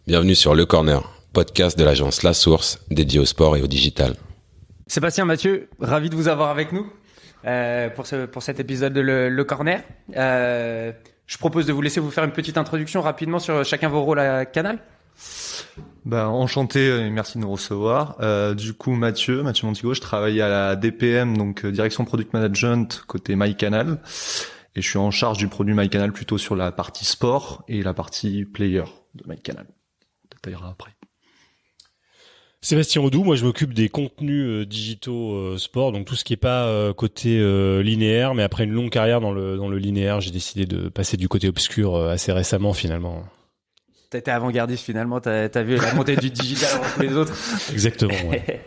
Bienvenue sur Le Corner, podcast de l'agence La Source, dédié au sport et au digital. Sébastien, Mathieu, ravi de vous avoir avec nous pour cet épisode de Le Corner. Je propose de vous laisser vous faire une petite introduction rapidement sur chacun vos rôles à Canal. Enchanté et merci de nous recevoir. Du coup, Mathieu Montigo, je travaille à la DPM, donc Direction Product Management côté MyCanal. Et je suis en charge du produit MyCanal plutôt sur la partie sport et la partie player de MyCanal. On détaillera après. Sébastien Audoux, moi je m'occupe des contenus digitaux sport, donc tout ce qui est pas côté linéaire, mais après une longue carrière dans le linéaire, j'ai décidé de passer du côté obscur assez récemment finalement. T'as été avant-gardiste finalement, t'as vu la montée du digital avant tous les autres. Exactement. Ouais.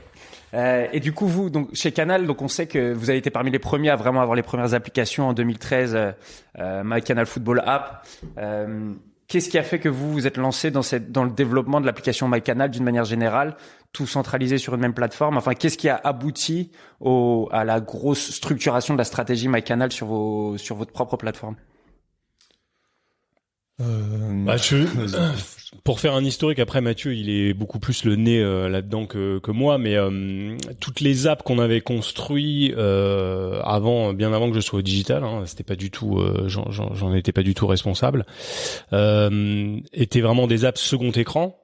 Et du coup, vous, donc chez Canal, donc on sait que vous avez été parmi les premiers à vraiment avoir les premières applications en 2013, MyCanal Football App. Qu'est-ce qui a fait que vous êtes lancé dans le développement de l'application MyCanal d'une manière générale, tout centralisé sur une même plateforme? Enfin, qu'est-ce qui a abouti à la grosse structuration de la stratégie MyCanal sur votre propre plateforme? Pour faire un historique, après Mathieu, il est beaucoup plus le nez là-dedans que moi, mais toutes les apps qu'on avait construites bien avant que je sois au digital, c'était pas du tout, j'en étais pas du tout responsable, étaient vraiment des apps second écran.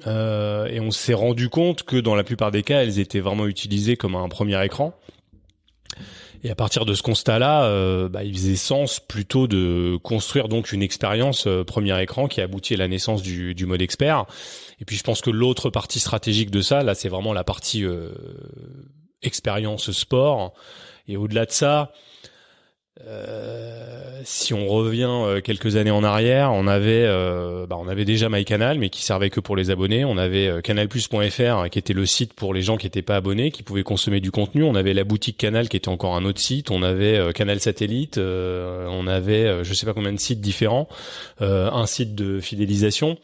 Et on s'est rendu compte que dans la plupart des cas, elles étaient vraiment utilisées comme un premier écran. Et à partir de ce constat-là, il faisait sens plutôt de construire donc une expérience premier écran qui aboutit à la naissance du mode expert. Et puis je pense que l'autre partie stratégique de ça, là, c'est vraiment la partie expérience sport. Et au-delà de ça, si on revient quelques années en arrière, on avait déjà MyCanal, mais qui servait que pour les abonnés. On avait canalplus.fr, qui était le site pour les gens qui n'étaient pas abonnés, qui pouvaient consommer du contenu. On avait la boutique Canal, qui était encore un autre site. On avait Canal Satellite. On avait je sais pas combien de sites différents. Un site de fidélisation.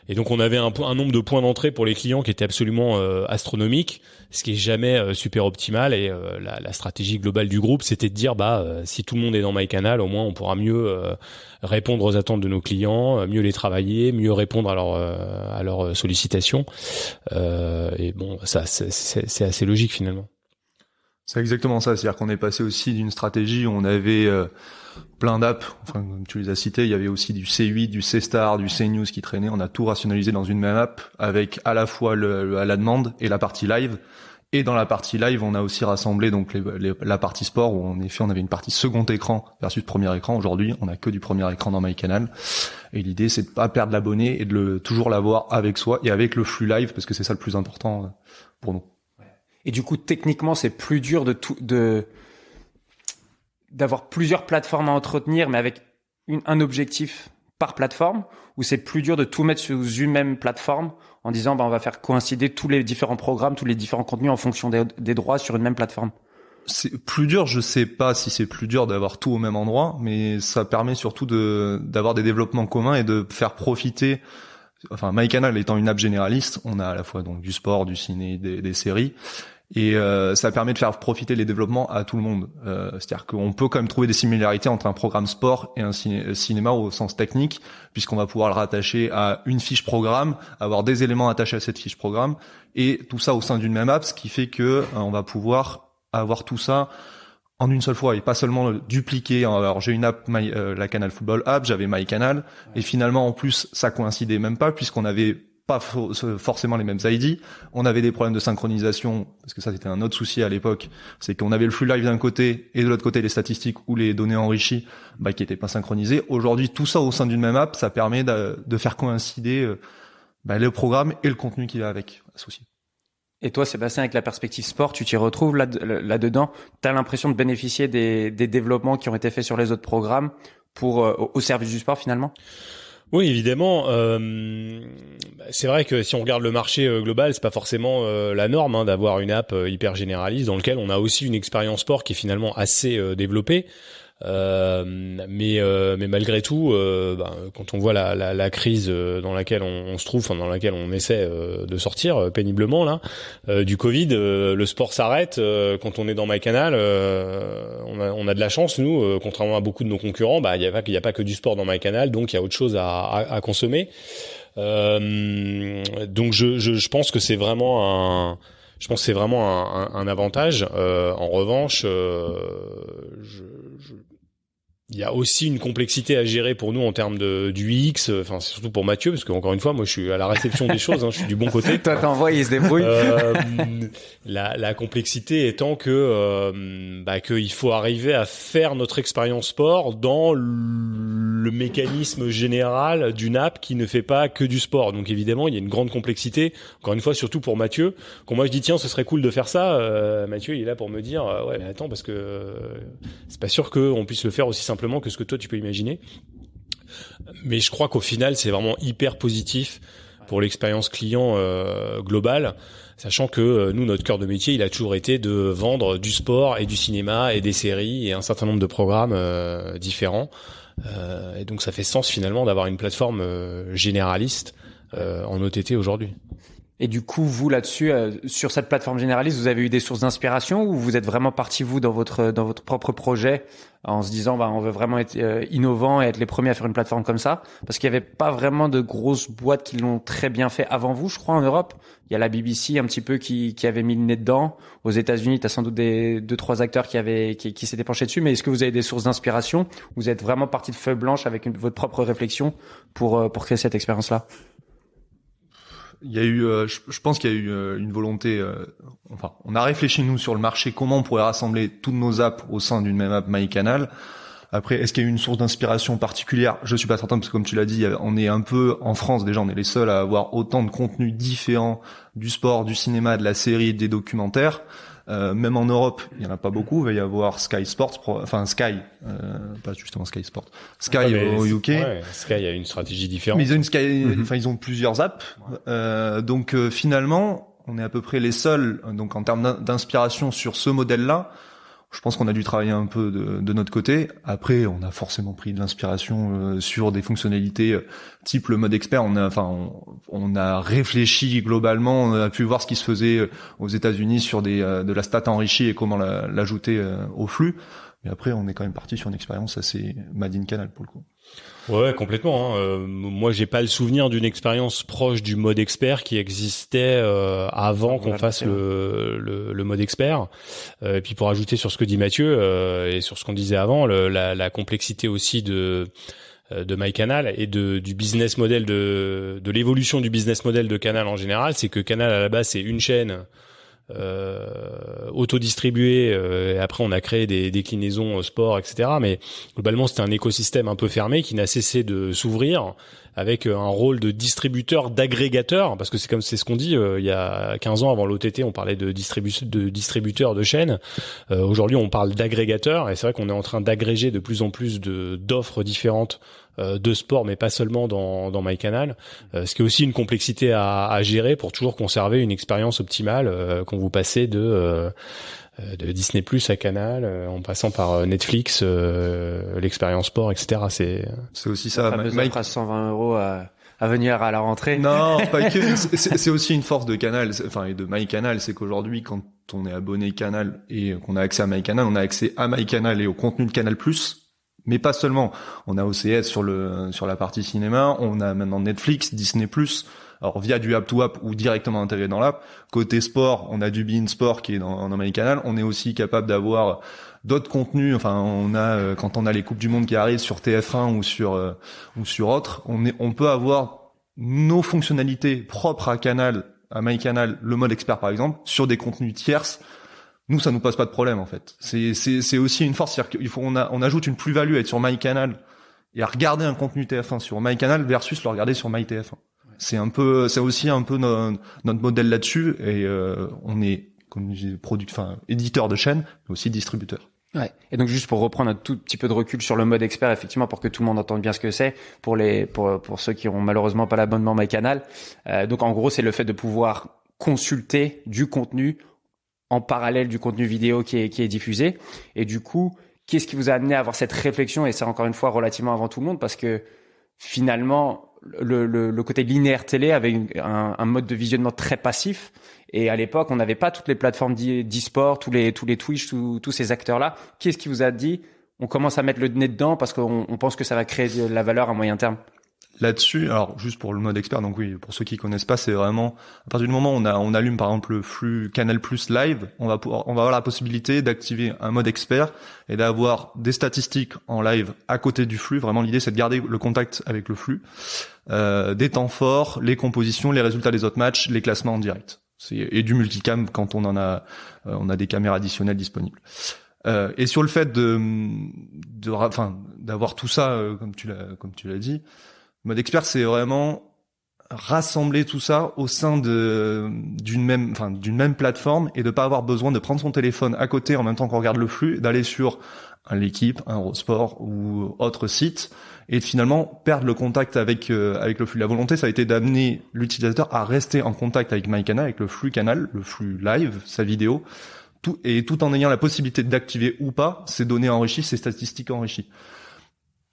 Et donc on avait un nombre de points d'entrée pour les clients qui était absolument astronomique, ce qui est jamais super optimal. Et la stratégie globale du groupe, c'était de dire si tout le monde est dans MyCanal, au moins on pourra mieux répondre aux attentes de nos clients, mieux les travailler, mieux répondre à leurs sollicitations. Et bon, ça c'est assez logique finalement. C'est exactement ça, c'est-à-dire qu'on est passé aussi d'une stratégie où on avait plein d'apps, enfin comme tu les as cités, il y avait aussi du C8, du C-Star, du C-News qui traînait, on a tout rationalisé dans une même app avec à la fois à la demande et la partie live. Et dans la partie live, on a aussi rassemblé donc la partie sport où en effet on avait une partie second écran versus premier écran. Aujourd'hui, on a que du premier écran dans MyCanal. Et l'idée c'est de pas perdre l'abonné et de toujours l'avoir avec soi et avec le flux live parce que c'est ça le plus important pour nous. Et du coup, techniquement, c'est plus dur d'avoir plusieurs plateformes à entretenir, mais avec un objectif par plateforme, ou c'est plus dur de tout mettre sous une même plateforme en disant on va faire coïncider tous les différents programmes, tous les différents contenus en fonction des droits sur une même plateforme? C'est plus dur, je sais pas si c'est plus dur d'avoir tout au même endroit, mais ça permet surtout d'avoir des développements communs et de faire profiter. Enfin, MyCanal étant une app généraliste, on a à la fois donc du sport, du ciné, des séries, et ça permet de faire profiter les développements à tout le monde. C'est-à-dire qu'on peut quand même trouver des similarités entre un programme sport et un cinéma au sens technique, puisqu'on va pouvoir le rattacher à une fiche programme, avoir des éléments attachés à cette fiche programme, et tout ça au sein d'une même app, ce qui fait que on va pouvoir avoir tout ça en une seule fois et pas seulement dupliquer. Alors j'ai une app, la Canal Football App, j'avais MyCanal, et finalement en plus ça coïncidait même pas puisqu'on avait pas forcément les mêmes ID. On avait des problèmes de synchronisation parce que ça c'était un autre souci à l'époque, c'est qu'on avait le flux live d'un côté et de l'autre côté les statistiques ou les données enrichies qui étaient pas synchronisées. Aujourd'hui tout ça au sein d'une même app, ça permet de faire coïncider le programme et le contenu qui va avec associé. Et toi, Sébastien, avec la perspective sport, tu t'y retrouves là-dedans? T'as l'impression de bénéficier des développements qui ont été faits sur les autres programmes au service du sport finalement? Oui, évidemment. C'est vrai que si on regarde le marché global, c'est pas forcément la norme d'avoir une app hyper généraliste dans lequel on a aussi une expérience sport qui est finalement assez développée. Mais malgré tout, quand on voit la crise dans laquelle on se trouve, dans laquelle on essaie de sortir péniblement là, du Covid, le sport s'arrête. Quand on est dans MyCanal, on a de la chance nous, contrairement à beaucoup de nos concurrents. Il y a pas que du sport dans MyCanal, donc il y a autre chose à consommer. Donc je pense que c'est vraiment un avantage. En revanche, il y a aussi une complexité à gérer pour nous en termes du UX, enfin c'est surtout pour Mathieu, parce que encore une fois, moi je suis à la réception des choses, je suis du bon côté. Toi t'envoies, il se débrouille. La complexité étant que qu'il faut arriver à faire notre expérience sport dans le mécanisme général d'une app qui ne fait pas que du sport. Donc évidemment, il y a une grande complexité. Encore une fois, surtout pour Mathieu. Quand moi je dis tiens, ce serait cool de faire ça, Mathieu il est là pour me dire ouais mais attends parce que c'est pas sûr qu'on puisse le faire aussi simplement que ce que toi tu peux imaginer. Mais je crois qu'au final c'est vraiment hyper positif pour l'expérience client globale, sachant que nous notre cœur de métier il a toujours été de vendre du sport et du cinéma et des séries et un certain nombre de programmes différents, et donc ça fait sens finalement d'avoir une plateforme généraliste en OTT aujourd'hui. Et du coup, vous là-dessus, sur cette plateforme généraliste, vous avez eu des sources d'inspiration ou vous êtes vraiment parti vous dans votre propre projet en se disant on veut vraiment être innovant et être les premiers à faire une plateforme comme ça, parce qu'il y avait pas vraiment de grosses boîtes qui l'ont très bien fait avant vous, je crois, en Europe. Il y a la BBC un petit peu qui avait mis le nez dedans. Aux États-Unis, tu as sans doute des 2-3 acteurs qui s'étaient penchés dessus, mais est-ce que vous avez des sources d'inspiration? Vous êtes vraiment parti de feuille blanche avec votre propre réflexion pour créer cette expérience-là? Il y a eu, je pense qu'il y a eu une volonté. Enfin, on a réfléchi nous sur le marché, comment on pourrait rassembler toutes nos apps au sein d'une même app MyCanal. Après, est-ce qu'il y a eu une source d'inspiration particulière? Je suis pas certain parce que comme tu l'as dit, on est un peu en France déjà, on est les seuls à avoir autant de contenus différents du sport, du cinéma, de la série, des documentaires. Même en Europe, il y en a pas beaucoup. Il va y avoir Sky Sports, Sky, pas justement Sky Sports, Sky au UK. Ouais, Sky a une stratégie différente. Mais ils ont une Sky, ils ont plusieurs apps. Donc finalement, on est à peu près les seuls. Donc en termes d'inspiration sur ce modèle-là, je pense qu'on a dû travailler un peu de notre côté. Après, on a forcément pris de l'inspiration sur des fonctionnalités type le mode expert. On a réfléchi globalement. On a pu voir ce qui se faisait aux États-Unis sur de la stat enrichie et comment l'ajouter au flux. Mais après, on est quand même parti sur une expérience assez made in Canal pour le coup. Ouais, complètement. Moi, j'ai pas le souvenir d'une expérience proche du mode expert qui existait avant qu'on fasse le mode expert. Et puis pour ajouter sur ce que dit Mathieu et sur ce qu'on disait avant, la complexité aussi de MyCanal et du business model de l'évolution du business model de Canal en général, c'est que Canal à la base c'est une chaîne autodistribué, et après on a créé des déclinaisons sport, etc. Mais globalement c'était un écosystème un peu fermé qui n'a cessé de s'ouvrir avec un rôle de distributeur, d'agrégateur, parce que c'est ce qu'on dit il y a 15 ans avant l'OTT, on parlait de distributeur de chaînes. Aujourd'hui on parle d'agrégateur, et c'est vrai qu'on est en train d'agréger de plus en plus d'offres différentes de sport, mais pas seulement dans MyCanal, ce qui est aussi une complexité à gérer pour toujours conserver une expérience optimale quand vous passez de Disney+ à Canal, en passant par Netflix, l'expérience sport, etc. C'est aussi ça. Mike à 120 € à venir à la rentrée. Non, pas que. C'est aussi une force de Canal, et de MyCanal, c'est qu'aujourd'hui, quand on est abonné Canal et qu'on a accès à MyCanal, on a accès à MyCanal et au contenu de Canal+. Mais pas seulement. On a OCS sur la partie cinéma, on a maintenant Netflix, Disney+, alors via du app to app ou directement intégré dans l'app. Côté sport, on a du beIN Sport qui est dans MyCanal. On est aussi capable d'avoir d'autres contenus. On a quand on a les coupes du monde qui arrivent sur TF1 ou sur autres, on peut avoir nos fonctionnalités propres à MyCanal, le mode expert par exemple, sur des contenus tierces. Nous, ça nous pose pas de problème, en fait. C'est aussi une force. C'est-à-dire on ajoute une plus-value à être sur MyCanal et à regarder un contenu TF1 sur MyCanal versus le regarder sur MyTF1. C'est aussi un peu notre modèle là-dessus, et on est, comme je dis, éditeur de chaîne, mais aussi distributeur. Ouais. Et donc juste pour reprendre un tout petit peu de recul sur le mode expert, effectivement, pour que tout le monde entende bien ce que c'est, pour ceux qui ont malheureusement pas l'abonnement MyCanal. Donc en gros, c'est le fait de pouvoir consulter du contenu en parallèle du contenu vidéo qui est diffusé. Et du coup, qu'est-ce qui vous a amené à avoir cette réflexion? Et c'est encore une fois relativement avant tout le monde, parce que finalement, le côté linéaire télé avait un mode de visionnement très passif. Et à l'époque, on n'avait pas toutes les plateformes d'e-sport, tous les Twitch, tous ces acteurs-là. Qu'est-ce qui vous a dit, on commence à mettre le nez dedans parce qu'on pense que ça va créer de la valeur à moyen terme? Là-dessus, alors juste pour le mode expert, donc oui, pour ceux qui connaissent pas, c'est vraiment à partir du moment où on allume par exemple le flux Canal+ Live, on va avoir la possibilité d'activer un mode expert et d'avoir des statistiques en live à côté du flux. Vraiment, l'idée c'est de garder le contact avec le flux, des temps forts, les compositions, les résultats des autres matchs, les classements en direct, et du multicam quand on a des caméras additionnelles disponibles. Et sur le fait d'avoir tout ça, comme tu l'as dit. Mode expert, c'est vraiment rassembler tout ça au sein d'une même plateforme et de pas avoir besoin de prendre son téléphone à côté en même temps qu'on regarde le flux, d'aller sur l'équipe, un Eurosport ou autre site et de finalement perdre le contact avec le flux. La volonté, ça a été d'amener l'utilisateur à rester en contact avec MyCanal, avec le flux canal, le flux live, sa vidéo, tout en ayant la possibilité d'activer ou pas ses données enrichies, ses statistiques enrichies.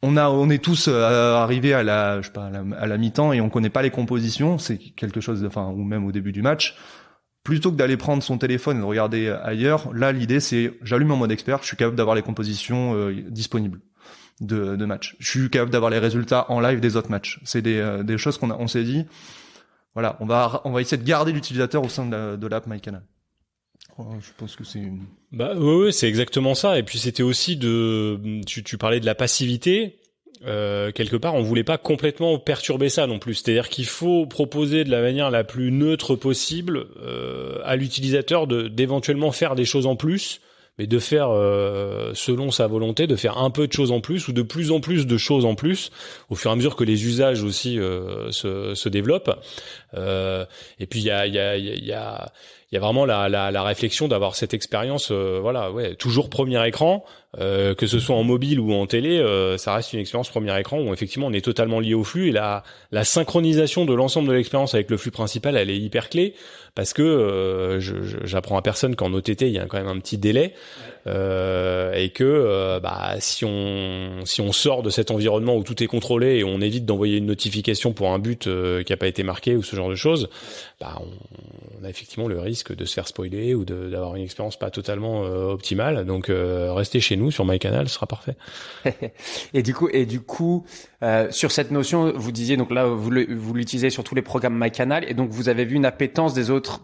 On est tous arrivés à la mi-temps et on connaît pas les compositions, c'est quelque chose ou même au début du match. Plutôt que d'aller prendre son téléphone et de regarder ailleurs, là l'idée c'est j'allume en mode expert, je suis capable d'avoir les compositions disponibles de match. Je suis capable d'avoir les résultats en live des autres matchs. C'est des choses on s'est dit voilà, on va essayer de garder l'utilisateur au sein de l'app MyCanal. Je pense que c'est une... oui, c'est exactement ça. Et puis c'était aussi tu parlais de la passivité. Quelque part, on voulait pas complètement perturber ça non plus. C'est-à-dire qu'il faut proposer de la manière la plus neutre possible à l'utilisateur d'éventuellement faire des choses en plus, mais de faire selon sa volonté, de faire un peu de choses en plus ou de plus en plus de choses en plus au fur et à mesure que les usages aussi se développent. Et puis il y a vraiment la réflexion d'avoir cette expérience toujours premier écran, que ce soit en mobile ou en télé, ça reste une expérience premier écran où effectivement on est totalement lié au flux et la synchronisation de l'ensemble de l'expérience avec le flux principal, elle est hyper clé parce que j'apprends à personne qu'en OTT il y a quand même un petit délai et que si on sort de cet environnement où tout est contrôlé et on évite d'envoyer une notification pour un but qui a pas été marqué ou ce genre de choses, on a effectivement le risque de se faire spoiler ou d'avoir une expérience pas totalement optimale. Donc restez chez nous sur MyCanal, ce sera parfait. Et du coup, sur cette notion, vous disiez donc là vous l'utilisez sur tous les programmes MyCanal et donc vous avez vu une appétence des autres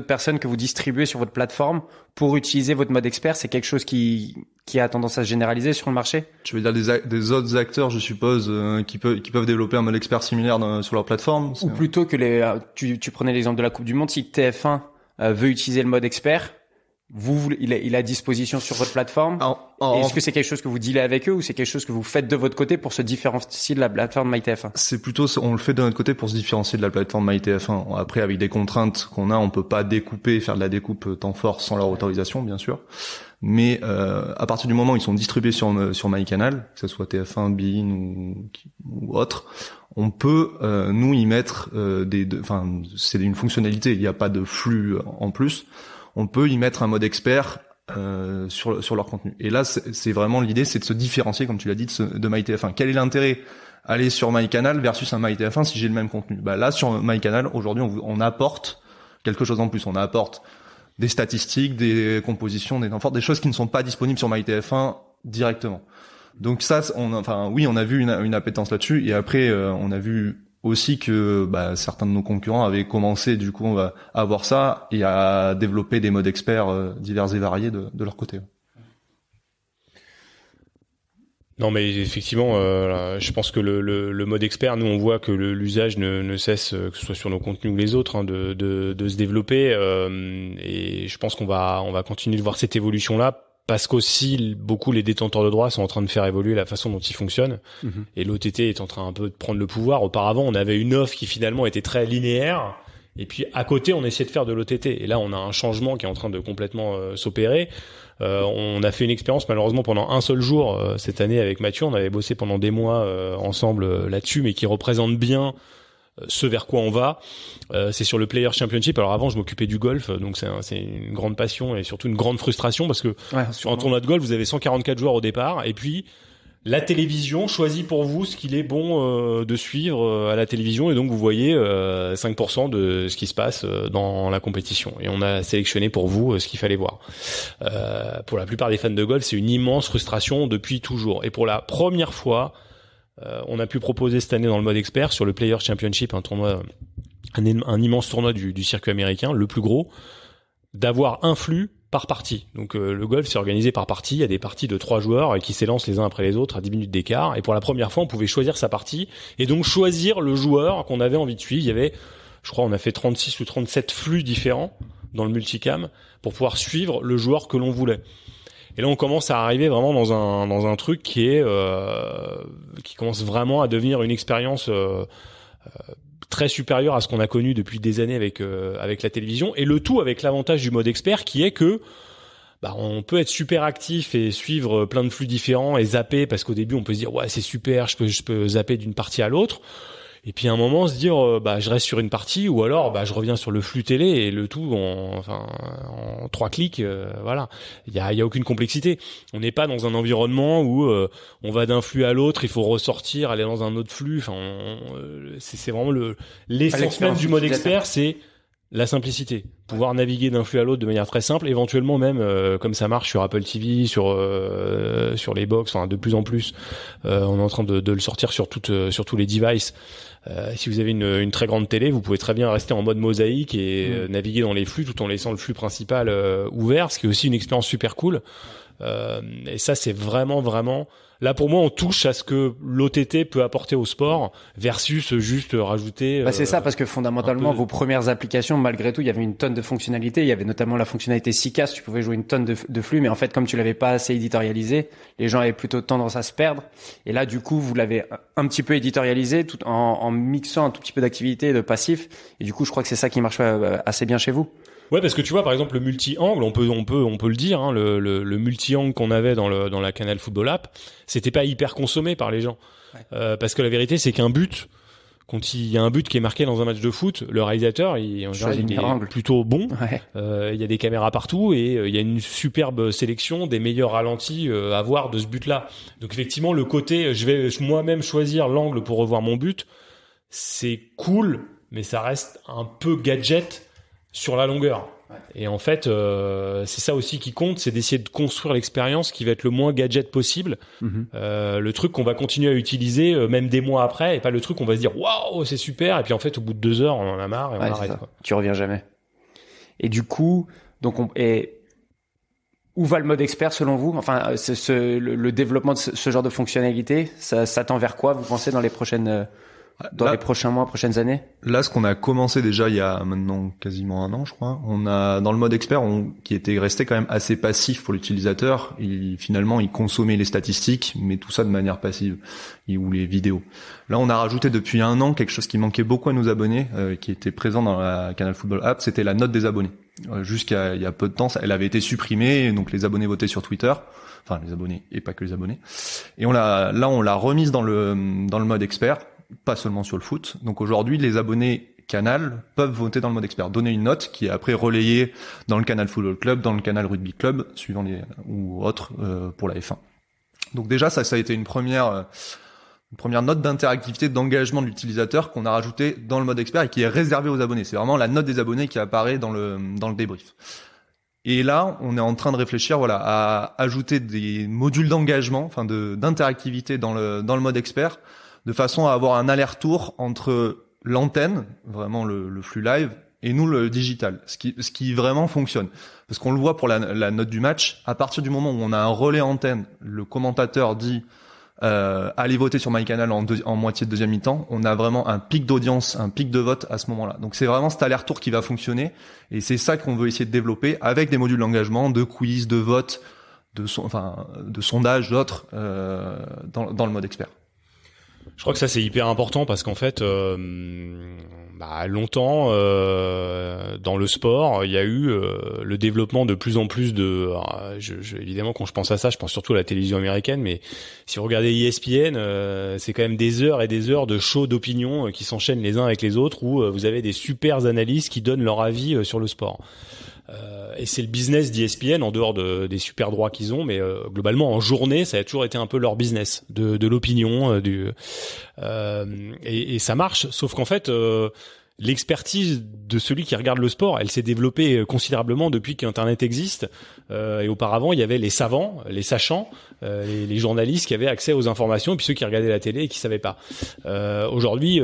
personnes que vous distribuez sur votre plateforme pour utiliser votre mode expert. C'est quelque chose qui a tendance à se généraliser sur le marché. Tu veux dire des autres acteurs, je suppose, qui peuvent développer un mode expert similaire sur leur plateforme. Ou plutôt que tu prenais l'exemple de la Coupe du Monde, si TF1 veut utiliser le mode expert, il est à disposition sur votre plateforme. Est-ce que c'est quelque chose que vous dealez avec eux ou c'est quelque chose que vous faites de votre côté pour se différencier de la plateforme MyTF1? C'est plutôt, on le fait de notre côté pour se différencier de la plateforme MyTF1. Après, avec des contraintes on peut pas faire de la découpe temps fort sans leur autorisation, bien sûr. Mais à partir du moment où ils sont distribués sur MyCanal, que ce soit TF1, beIN ou autre, on peut nous y mettre c'est une fonctionnalité. Il n'y a pas de flux en plus. On peut y mettre un mode expert sur leur contenu. Et là, c'est vraiment l'idée, c'est de se différencier, comme tu l'as dit, de MyTF1. Quel est l'intérêt aller sur MyCanal versus un MyTF1 si j'ai le même contenu? Là, sur MyCanal, aujourd'hui, on apporte quelque chose en plus. On apporte des statistiques, des compositions, des temps forts, des choses qui ne sont pas disponibles sur MyTF1 directement. Donc ça, on a vu une appétence là-dessus. Et après, on a vu aussi que certains de nos concurrents avaient commencé du coup à avoir ça et à développer des modes experts divers et variés de leur côté. Non, mais effectivement, je pense que le mode expert, nous on voit que l'usage ne cesse, que ce soit sur nos contenus ou les autres, de se développer. Et je pense qu'on va continuer de voir cette évolution-là. Parce qu'aussi, beaucoup les détenteurs de droits sont en train de faire évoluer la façon dont ils fonctionnent. Mmh. Et l'OTT est en train un peu de prendre le pouvoir. Auparavant, on avait une offre qui finalement était très linéaire. Et puis, à côté, on essayait de faire de l'OTT. Et là, on a un changement qui est en train de complètement s'opérer. On a fait une expérience, malheureusement, pendant un seul jour cette année avec Mathieu. On avait bossé pendant des mois ensemble là-dessus, mais qui représente bien ce vers quoi on va. C'est sur le Player Championship. Alors avant, je m'occupais du golf, donc c'est une grande passion et surtout une grande frustration parce que sur un tournoi de golf, vous avez 144 joueurs au départ et puis la télévision choisit pour vous ce qu'il est bon de suivre à la télévision et donc vous voyez 5% de ce qui se passe dans la compétition et on a sélectionné pour vous ce qu'il fallait voir. Pour la plupart des fans de golf, c'est une immense frustration depuis toujours et pour la première fois On a pu proposer cette année dans le mode expert sur le Players Championship, un tournoi, un immense tournoi du circuit américain, le plus gros, d'avoir un flux par partie. Donc le golf c'est organisé par partie, il y a des parties de 3 joueurs qui s'élancent les uns après les autres à 10 minutes d'écart, et pour la première fois on pouvait choisir sa partie et donc choisir le joueur qu'on avait envie de suivre. Il y avait, je crois, on a fait 36 ou 37 flux différents dans le multicam pour pouvoir suivre le joueur que l'on voulait. Et là on commence à arriver vraiment dans un truc qui est qui commence vraiment à devenir une expérience très supérieur à ce qu'on a connu depuis des années avec la télévision, et le tout avec l'avantage du mode expert qui est que on peut être super actif et suivre plein de flux différents et zapper, parce qu'au début on peut se dire ouais c'est super, je peux zapper d'une partie à l'autre, et puis à un moment se dire je reste sur une partie, ou alors je reviens sur le flux télé, et le tout en 3 clics. Voilà, il y a aucune complexité. On n'est pas dans un environnement où on va d'un flux à l'autre, il faut ressortir, aller dans un autre flux. Enfin, c'est vraiment l'essence même du mode expert, c'est la simplicité, pouvoir naviguer d'un flux à l'autre de manière très simple, éventuellement même comme ça marche sur Apple TV, sur les box, enfin de plus en plus on est en train de le sortir sur tous les devices. Si vous avez une très grande télé, vous pouvez très bien rester en mode mosaïque et naviguer dans les flux tout en laissant le flux principal ouvert, ce qui est aussi une expérience super cool. Et ça c'est vraiment là pour moi on touche à ce que l'OTT peut apporter au sport versus juste rajouter c'est ça, parce que fondamentalement vos premières applications, malgré tout il y avait une tonne de fonctionnalités, il y avait notamment la fonctionnalité SICAS, tu pouvais jouer une tonne de flux, mais en fait comme tu l'avais pas assez éditorialisé, les gens avaient plutôt tendance à se perdre, et là du coup vous l'avez un petit peu éditorialisé tout en mixant un tout petit peu d'activité et de passif, et du coup je crois que c'est ça qui marche assez bien chez vous. Ouais, parce que tu vois, par exemple, le multi-angle, on peut le dire, hein, le multi-angle qu'on avait dans la Canal Football App, c'était pas hyper consommé par les gens. Ouais. Parce que la vérité, c'est qu'un but, quand il y a un but qui est marqué dans un match de foot, le réalisateur, il est plutôt bon. Ouais. Il y a des caméras partout et il y a une superbe sélection des meilleurs ralentis à voir de ce but-là. Donc effectivement, le côté, je vais moi-même choisir l'angle pour revoir mon but, c'est cool, mais ça reste un peu gadget sur la longueur. Ouais. Et en fait, c'est ça aussi qui compte, c'est d'essayer de construire l'expérience qui va être le moins gadget possible. Le truc qu'on va continuer à utiliser même des mois après, et pas le truc qu'on va se dire waouh c'est super, et puis en fait au bout de 2 heures on en a marre et on arrête. Quoi. Tu reviens jamais. Et du coup, donc où va le mode expert selon vous ? Enfin, le développement de ce genre de fonctionnalité, ça tend vers quoi, vous pensez, dans les les prochains mois, prochaines années? Là, ce qu'on a commencé déjà il y a maintenant quasiment 1 an, je crois, on a dans le mode expert, qui était resté quand même assez passif pour l'utilisateur. Finalement, il consommait les statistiques, mais tout ça de manière passive, ou les vidéos. Là, on a rajouté depuis 1 an quelque chose qui manquait beaucoup à nos abonnés, qui était présent dans la Canal Football App, c'était la note des abonnés. Jusqu'à il y a peu de temps, elle avait été supprimée, donc les abonnés votaient sur Twitter. Enfin, les abonnés et pas que les abonnés. Et on l'a remise dans le mode expert. Pas seulement sur le foot. Donc aujourd'hui, les abonnés Canal peuvent voter dans le mode expert, donner une note qui est après relayée dans le Canal Football Club, dans le Canal Rugby Club, suivant ou autres pour la F1. Donc déjà, ça a été une première note d'interactivité, d'engagement de l'utilisateur qu'on a rajouté dans le mode expert et qui est réservée aux abonnés. C'est vraiment la note des abonnés qui apparaît dans le débrief. Et là, on est en train de réfléchir, à ajouter des modules d'engagement, d'interactivité dans le mode expert, de façon à avoir un aller-retour entre l'antenne, vraiment le flux live, et nous le digital, ce qui vraiment fonctionne. Parce qu'on le voit pour la note du match, à partir du moment où on a un relais antenne, le commentateur dit allez voter sur MyCanal en moitié de deuxième mi-temps, on a vraiment un pic d'audience, un pic de vote à ce moment-là. Donc c'est vraiment cet aller-retour qui va fonctionner, et c'est ça qu'on veut essayer de développer avec des modules d'engagement, de quiz, de vote, de sondage, d'autres dans le mode expert. Je crois que ça c'est hyper important parce qu'en fait, longtemps dans le sport, il y a eu le développement de plus en plus de. Évidemment, quand je pense à ça, je pense surtout à la télévision américaine, mais si vous regardez ESPN, c'est quand même des heures et des heures de shows d'opinion qui s'enchaînent les uns avec les autres, où vous avez des super analystes qui donnent leur avis sur le sport. Et c'est le business d'ESPN en dehors des super droits qu'ils ont, mais globalement en journée ça a toujours été un peu leur business de l'opinion et ça marche, sauf qu'en fait l'expertise de celui qui regarde le sport, elle s'est développée considérablement depuis qu'Internet existe. Et auparavant, il y avait les savants, les sachants, les journalistes qui avaient accès aux informations, et puis ceux qui regardaient la télé et qui savaient pas. Aujourd'hui,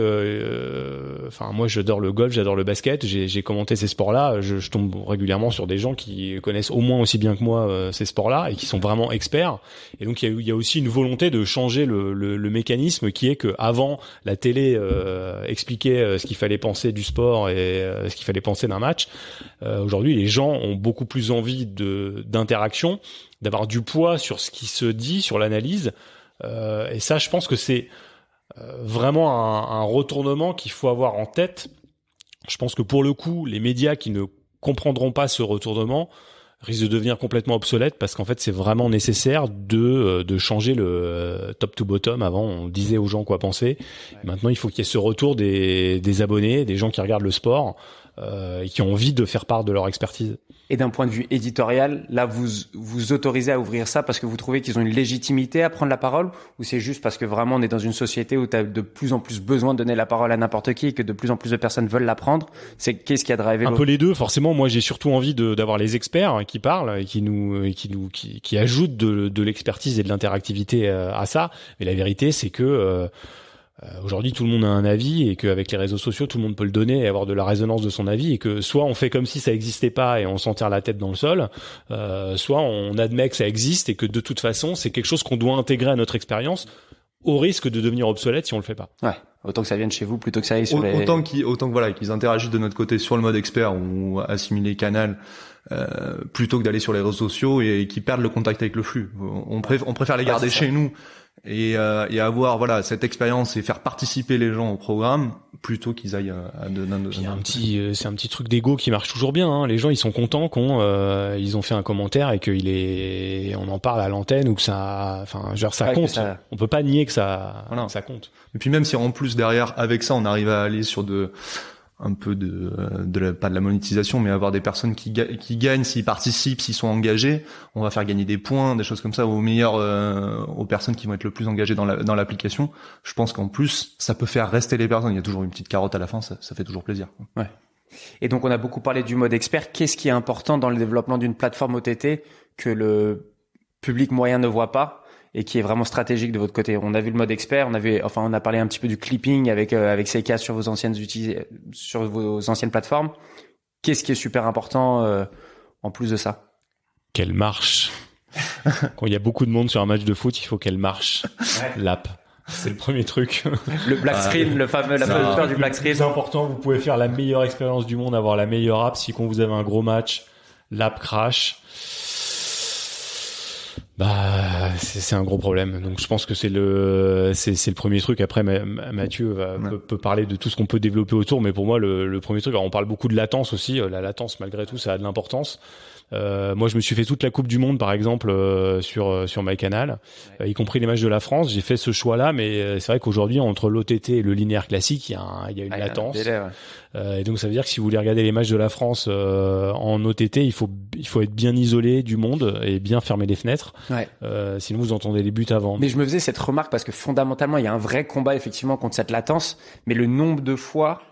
moi, j'adore le golf, j'adore le basket. J'ai commenté ces sports-là. Je tombe régulièrement sur des gens qui connaissent au moins aussi bien que moi ces sports-là et qui sont vraiment experts. Et donc, il y a aussi une volonté de changer le mécanisme qui est que avant la télé expliquait ce qu'il fallait penser du sport et ce qu'il fallait penser d'un match. Aujourd'hui, les gens ont beaucoup plus envie d'interaction, d'avoir du poids sur ce qui se dit, sur l'analyse. Et ça, je pense que c'est vraiment un retournement qu'il faut avoir en tête. Je pense que pour le coup, les médias qui ne comprendront pas ce retournement risquent de devenir complètement obsolètes parce qu'en fait, c'est vraiment nécessaire de changer le top to bottom. Avant, on disait aux gens quoi penser. Ouais. Maintenant, il faut qu'il y ait ce retour des abonnés, des gens qui regardent le sport et qui ont envie de faire part de leur expertise. Et d'un point de vue éditorial, là, vous autorisez à ouvrir ça parce que vous trouvez qu'ils ont une légitimité à prendre la parole, ou c'est juste parce que vraiment on est dans une société où tu as de plus en plus besoin de donner la parole à n'importe qui et que de plus en plus de personnes veulent la prendre? Qu'est-ce qui a drivé un peu les deux, forcément. Moi, j'ai surtout envie d'avoir les experts qui parlent et qui ajoutent de l'expertise et de l'interactivité à ça. Mais la vérité, c'est que aujourd'hui, tout le monde a un avis et qu'avec les réseaux sociaux, tout le monde peut le donner et avoir de la résonance de son avis, et que soit on fait comme si ça existait pas et on s'enterre la tête dans le sol, soit on admet que ça existe et que de toute façon, c'est quelque chose qu'on doit intégrer à notre expérience au risque de devenir obsolète si on le fait pas. Ouais. Autant que ça vienne chez vous plutôt que ça aille sur les... Autant que voilà, qu'ils interagissent de notre côté sur le mode expert ou assimiler Canal, plutôt que d'aller sur les réseaux sociaux et qu'ils perdent le contact avec le flux. On préfère les garder chez nous et avoir voilà cette expérience et faire participer les gens au programme plutôt qu'ils aillent à de c'est un petit truc d'ego qui marche toujours bien, hein. Les gens, ils sont contents ils ont fait un commentaire et on en parle à l'antenne ou que ça compte. On peut pas nier que ça compte. Et puis même si en plus derrière avec ça on arrive à aller sur un peu pas de la monétisation, mais avoir des personnes qui gagnent s'ils participent, s'ils sont engagés, on va faire gagner des points, des choses comme ça aux personnes qui vont être le plus engagées dans l'application. Je pense qu'en plus ça peut faire rester les personnes. Il y a toujours une petite carotte à la fin, ça fait toujours plaisir. Ouais. Et donc on a beaucoup parlé du mode expert. Qu'est-ce qui est important dans le développement d'une plateforme OTT que le public moyen ne voit pas et qui est vraiment stratégique de votre côté? On a vu le mode expert, on a parlé un petit peu du clipping avec Seika sur vos anciennes plateformes. Qu'est-ce qui est super important en plus de ça? Qu'elle marche. Quand il y a beaucoup de monde sur un match de foot, il faut qu'elle marche. Ouais. L'app. C'est le premier truc. Le black screen, la fameuse peur du black screen. C'est important, vous pouvez faire la meilleure expérience du monde, avoir la meilleure app. Si quand vous avez un gros match, l'app crash, c'est un gros problème. Donc je pense que c'est le premier truc. Après Mathieu peut parler de tout ce qu'on peut développer autour, mais pour moi le premier truc, alors on parle beaucoup de latence aussi. La latence, malgré tout, ça a de l'importance. Moi je me suis fait toute la Coupe du Monde par exemple sur MyCanal, y compris les matchs de la France. J'ai fait ce choix là, mais c'est vrai qu'aujourd'hui entre l'OTT et le linéaire classique il y a une latence, et donc ça veut dire que si vous voulez regarder les matchs de la France en OTT, il faut être bien isolé du monde et bien fermer les fenêtres. Ouais. Sinon vous entendez les buts avant. Mais je me faisais cette remarque parce que fondamentalement il y a un vrai combat effectivement contre cette latence, mais le nombre de fois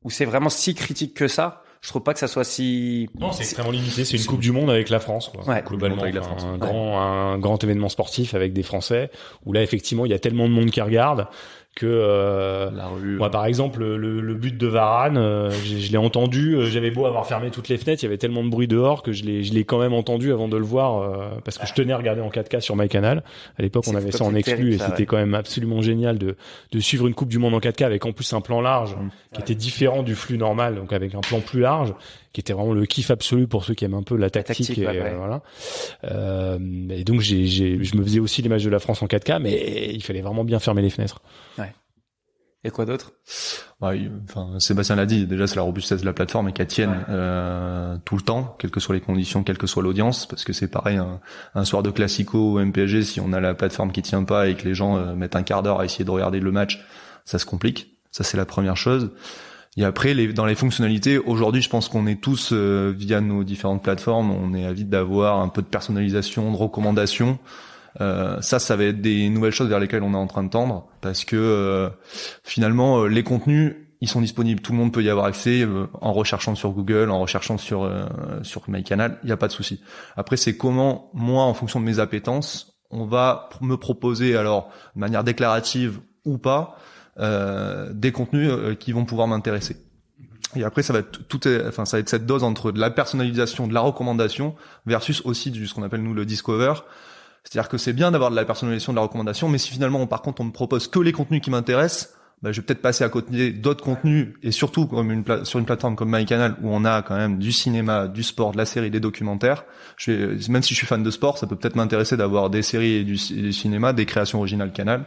où c'est vraiment si critique que ça, je trouve pas que ça soit si... Non, c'est extrêmement limité. C'est une Coupe du Monde avec la France, quoi. Ouais. Globalement, avec la France. Un grand événement sportif avec des Français, où là, effectivement, il y a tellement de monde qui regarde que la rue, moi par exemple le but de Varane, je l'ai entendu, j'avais beau avoir fermé toutes les fenêtres, il y avait tellement de bruit dehors que je l'ai quand même entendu avant de le voir, parce que je tenais à regarder en 4K sur MyCanal. À l'époque on avait ça en exclu terrible, et c'était quand même absolument génial de suivre une Coupe du Monde en 4K avec en plus un plan large qui était différent du flux normal, donc avec un plan plus large qui était vraiment le kiff absolu pour ceux qui aiment un peu la tactique et voilà. Et donc je me faisais aussi les matchs de la France en 4K, mais il fallait vraiment bien fermer les fenêtres. Ouais. Et quoi d'autre? Enfin, Sébastien l'a dit, déjà c'est la robustesse de la plateforme et qu'elle tienne tout le temps, quelles que soient les conditions, quelle que soit l'audience, parce que c'est pareil un soir de Classico ou MPSG, si on a la plateforme qui tient pas et que les gens mettent un quart d'heure à essayer de regarder le match, ça se complique. Ça c'est la première chose. Et après, dans les fonctionnalités, aujourd'hui, je pense qu'on est tous, via nos différentes plateformes, on est avide d'avoir un peu de personnalisation, de recommandations. Ça va être des nouvelles choses vers lesquelles on est en train de tendre, parce que finalement, les contenus, ils sont disponibles, tout le monde peut y avoir accès en recherchant sur Google, en recherchant sur MyCanal, il n'y a pas de souci. Après, c'est comment, moi, en fonction de mes appétences, on va me proposer, alors de manière déclarative ou pas, des contenus qui vont pouvoir m'intéresser. Et après, ça va être ça va être cette dose entre de la personnalisation, de la recommandation, versus aussi ce qu'on appelle nous le discover. C'est-à-dire que c'est bien d'avoir de la personnalisation, de la recommandation, mais si finalement, par contre, on me propose que les contenus qui m'intéressent, je vais peut-être passer à côté d'autres contenus, et surtout sur une plateforme comme MyCanal où on a quand même du cinéma, du sport, de la série, des documentaires. Même si je suis fan de sport, ça peut peut-être m'intéresser d'avoir des séries et du cinéma, des créations originales Canal.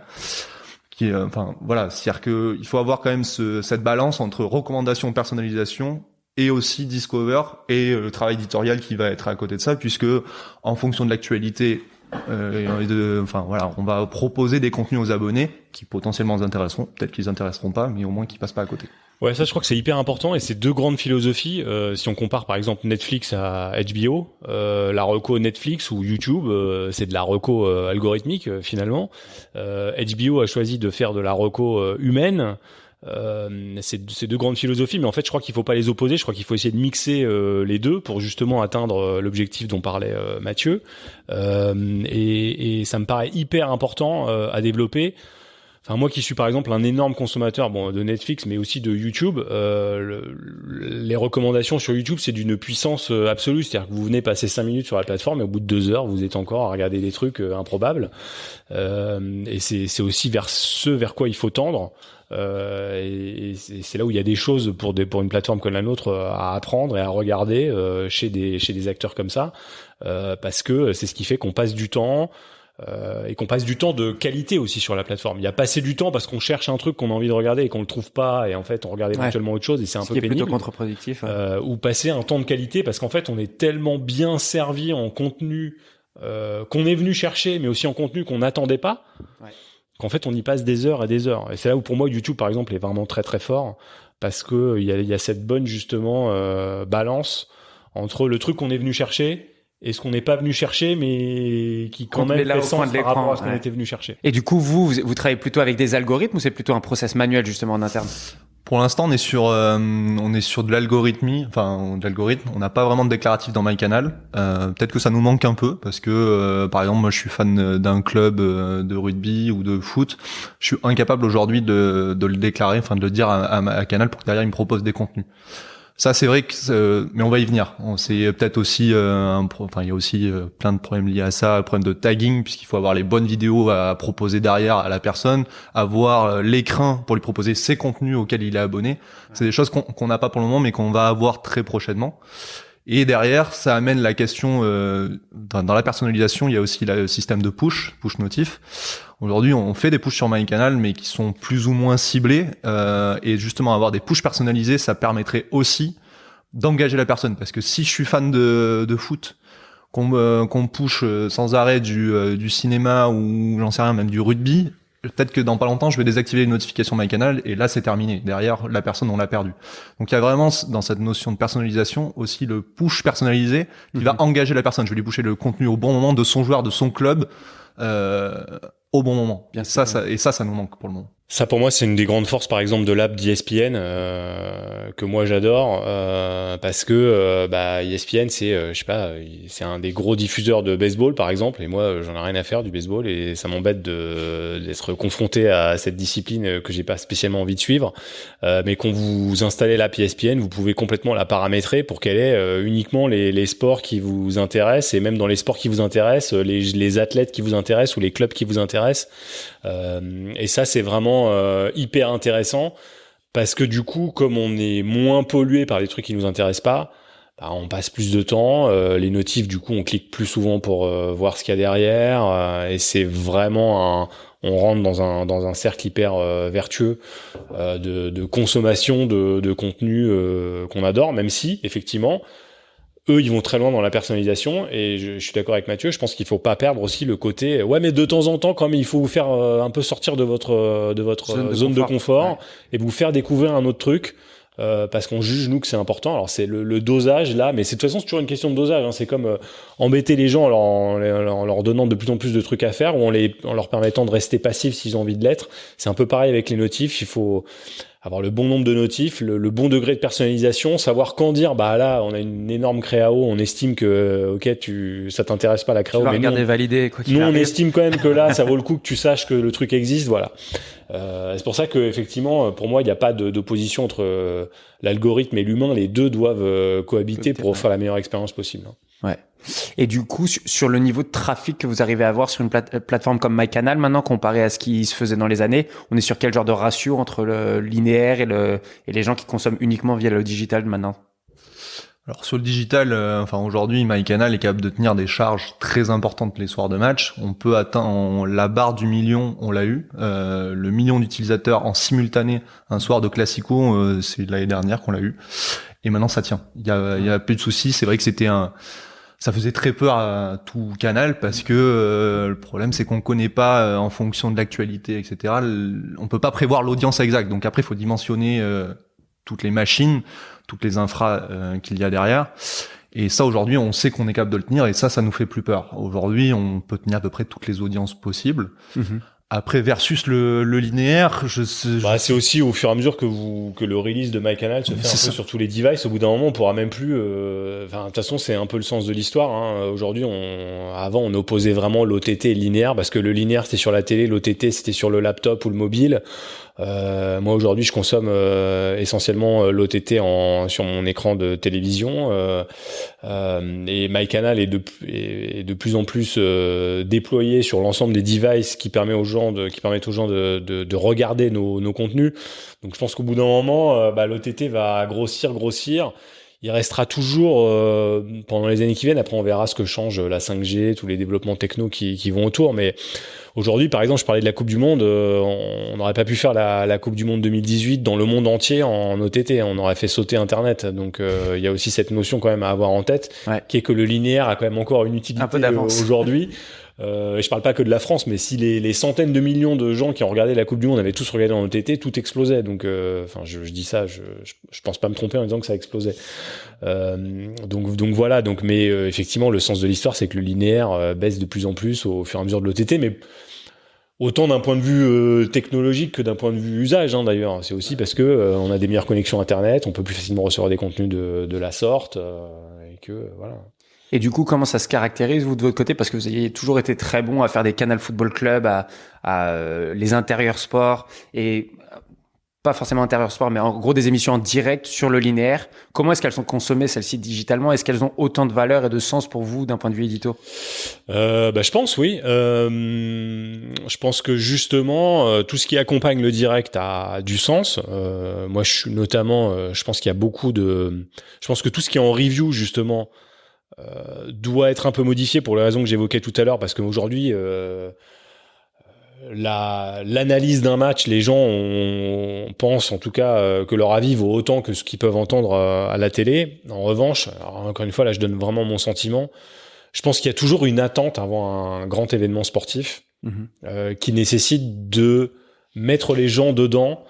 C'est-à-dire que il faut avoir quand même cette balance entre recommandation, personnalisation et aussi discover et le travail éditorial qui va être à côté de ça, puisque en fonction de l'actualité, on va proposer des contenus aux abonnés qui potentiellement les intéresseront, peut-être qu'ils les intéresseront pas, mais au moins qu'ils passent pas à côté. Ouais, ça je crois que c'est hyper important et c'est deux grandes philosophies. Si on compare par exemple Netflix à HBO, la reco Netflix ou YouTube, c'est de la reco algorithmique finalement. HBO a choisi de faire de la reco humaine. C'est deux grandes philosophies, mais en fait je crois qu'il faut pas les opposer. Je crois qu'il faut essayer de mixer les deux pour justement atteindre l'objectif dont parlait Mathieu. Et ça me paraît hyper important à développer. Enfin, moi qui suis par exemple un énorme consommateur de Netflix mais aussi de YouTube, les recommandations sur YouTube c'est d'une puissance absolue, c'est-à-dire que vous venez passer 5 minutes sur la plateforme et au bout de 2 heures vous êtes encore à regarder des trucs improbables, et c'est aussi vers quoi il faut tendre, et c'est là où il y a des choses pour une plateforme comme la nôtre à apprendre et à regarder chez des acteurs comme ça, parce que c'est ce qui fait qu'on passe du temps. Et qu'on passe du temps de qualité aussi sur la plateforme. Il y a passé du temps parce qu'on cherche un truc qu'on a envie de regarder et qu'on le trouve pas, et en fait on regarde éventuellement autre chose et c'est un peu pénible. Plutôt contre-productif. Ou passer un temps de qualité parce qu'en fait on est tellement bien servi en contenu qu'on est venu chercher, mais aussi en contenu qu'on n'attendait pas, qu'en fait on y passe des heures et des heures. Et c'est là où pour moi YouTube par exemple est vraiment très très fort, parce que il y a cette bonne justement balance entre le truc qu'on est venu chercher et ce qu'on n'est pas venu chercher, mais qui quand même fait sens par rapport à ce qu'on était venu chercher. Et du coup, vous travaillez plutôt avec des algorithmes ou c'est plutôt un process manuel justement en interne? Pour l'instant, on est sur de l'algorithmie, de l'algorithme. On n'a pas vraiment de déclaratif dans MyCanal. Peut-être que ça nous manque un peu parce que, par exemple, moi, je suis fan d'un club de rugby ou de foot. Je suis incapable aujourd'hui de le déclarer, de le dire à Canal pour que derrière il me propose des contenus. Ça, c'est vrai que, mais on va y venir. C'est peut-être aussi, il y a aussi plein de problèmes liés à ça, le problème de tagging, puisqu'il faut avoir les bonnes vidéos à proposer derrière à la personne, avoir l'écrin pour lui proposer ses contenus auxquels il est abonné. C'est des choses qu'on n'a pas pour le moment, mais qu'on va avoir très prochainement. Et derrière, ça amène la question, dans la personnalisation, il y a aussi le système de push notif. Aujourd'hui, on fait des push sur MyCanal, mais qui sont plus ou moins ciblés. Et justement, avoir des push personnalisés, ça permettrait aussi d'engager la personne. Parce que si je suis fan de foot, qu'on me push sans arrêt du cinéma ou j'en sais rien, même du rugby, peut-être que dans pas longtemps, je vais désactiver les notifications MyCanal et là, c'est terminé. Derrière, la personne, on l'a perdu. Donc, il y a vraiment, dans cette notion de personnalisation, aussi le push personnalisé qui va engager la personne. Je vais lui pusher le contenu au bon moment de son joueur, de son club, au bon moment. Bien ça nous manque pour le moment. Ça, pour moi, c'est une des grandes forces, par exemple, de l'app d'ESPN, que moi j'adore, parce que ESPN, c'est un des gros diffuseurs de baseball, par exemple, et moi, j'en ai rien à faire du baseball, et ça m'embête d'être confronté à cette discipline que j'ai pas spécialement envie de suivre, mais quand vous installez l'app ESPN, vous pouvez complètement la paramétrer pour qu'elle ait uniquement les sports qui vous intéressent, et même dans les sports qui vous intéressent, les athlètes qui vous intéressent ou les clubs qui vous intéressent, et ça, c'est vraiment hyper intéressant, parce que du coup, comme on est moins pollué par les trucs qui nous intéressent pas, on passe plus de temps, les notifs, du coup, on clique plus souvent pour voir ce qu'il y a derrière, et c'est vraiment on rentre dans un cercle hyper vertueux de consommation de contenu qu'on adore, même si, effectivement, eux, ils vont très loin dans la personnalisation, et je suis d'accord avec Mathieu, je pense qu'il faut pas perdre aussi le côté, mais de temps en temps, quand même, il faut vous faire un peu sortir de votre zone de confort, et vous faire découvrir un autre truc, parce qu'on juge, nous, que c'est important. Alors, c'est le dosage, là, mais de toute façon, c'est toujours une question de dosage, hein. C'est comme embêter les gens en leur donnant de plus en plus de trucs à faire, ou en leur permettant de rester passifs s'ils ont envie de l'être. C'est un peu pareil avec les notifs, il faut... avoir le bon nombre de notifs, le bon degré de personnalisation, savoir quand dire bah là on a une énorme créao, on estime que ok ça t'intéresse pas la créao, mais regarder valider quoi qu'il nous on arrive. estime quand même que là ça vaut le coup que tu saches que le truc existe, voilà. C'est pour ça que effectivement pour moi il n'y a pas d'opposition entre l'algorithme et l'humain, les deux doivent cohabiter pour faire la meilleure expérience possible. Ouais. Et du coup, sur le niveau de trafic que vous arrivez à avoir sur une plateforme comme MyCanal, maintenant, comparé à ce qui se faisait dans les années, on est sur quel genre de ratio entre le linéaire et les gens qui consomment uniquement via le digital maintenant? Alors sur le digital, aujourd'hui, MyCanal est capable de tenir des charges très importantes les soirs de match. On peut atteindre la barre du million, on l'a eu. Le million d'utilisateurs en simultané un soir de Classico, c'est l'année dernière qu'on l'a eu. Et maintenant ça tient. Il y a plus de soucis. C'est vrai que ça faisait très peur à tout Canal parce que le problème c'est qu'on connaît pas en fonction de l'actualité, etc. On peut pas prévoir l'audience exacte. Donc après il faut dimensionner toutes les machines, toutes les infras qu'il y a derrière. Et ça aujourd'hui on sait qu'on est capable de le tenir et ça nous fait plus peur. Aujourd'hui on peut tenir à peu près toutes les audiences possibles. Mm-hmm. Après versus le linéaire, c'est aussi au fur et à mesure que le release de MyCanal se fait un peu sur tous les devices. Au bout d'un moment, on pourra même plus. De toute façon, c'est un peu le sens de l'histoire. Hein. Aujourd'hui, avant, on opposait vraiment l'OTT et le linéaire parce que le linéaire c'était sur la télé, l'OTT c'était sur le laptop ou le mobile. Moi aujourd'hui, je consomme essentiellement l'OTT sur mon écran de télévision et MyCanal est de plus en plus déployé sur l'ensemble des devices qui permettent aux gens de regarder nos contenus. Donc je pense qu'au bout d'un moment, l'OTT va grossir. Il restera toujours pendant les années qui viennent. Après, on verra ce que change la 5G, tous les développements techno qui vont autour. Mais aujourd'hui, par exemple, je parlais de la Coupe du Monde. On n'aurait pas pu faire la Coupe du Monde 2018 dans le monde entier en OTT. On aurait fait sauter Internet. Donc, il y a aussi cette notion quand même à avoir en tête, qui est que le linéaire a quand même encore une utilité aujourd'hui. Je parle pas que de la France, mais si les centaines de millions de gens qui ont regardé la Coupe du Monde avaient tous regardé en OTT, tout explosait. Donc, je dis ça, je pense pas me tromper en disant que ça explosait. Donc voilà. Mais effectivement, le sens de l'histoire, c'est que le linéaire baisse de plus en plus au fur et à mesure de l'OTT, mais autant d'un point de vue technologique que d'un point de vue usage. Hein, d'ailleurs, c'est aussi parce que on a des meilleures connexions Internet, on peut plus facilement recevoir des contenus de la sorte, et que voilà. Et du coup, comment ça se caractérise, vous, de votre côté? Parce que vous avez toujours été très bon à faire des Canal Football Club, à les intérieurs sports, et pas forcément intérieurs sport, mais en gros des émissions en direct sur le linéaire. Comment est-ce qu'elles sont consommées, celles-ci, digitalement? Est-ce qu'elles ont autant de valeur et de sens pour vous d'un point de vue édito? Je pense, oui. Je pense que justement, tout ce qui accompagne le direct a du sens. Moi, je pense qu'il y a je pense que tout ce qui est en review, justement, doit être un peu modifié pour les raisons que j'évoquais tout à l'heure, parce qu'aujourd'hui l'analyse d'un match, les gens pensent en tout cas que leur avis vaut autant que ce qu'ils peuvent entendre à la télé. En revanche, alors encore une fois là je donne vraiment mon sentiment, je pense qu'il y a toujours une attente avant un grand événement sportif qui nécessite de mettre les gens dedans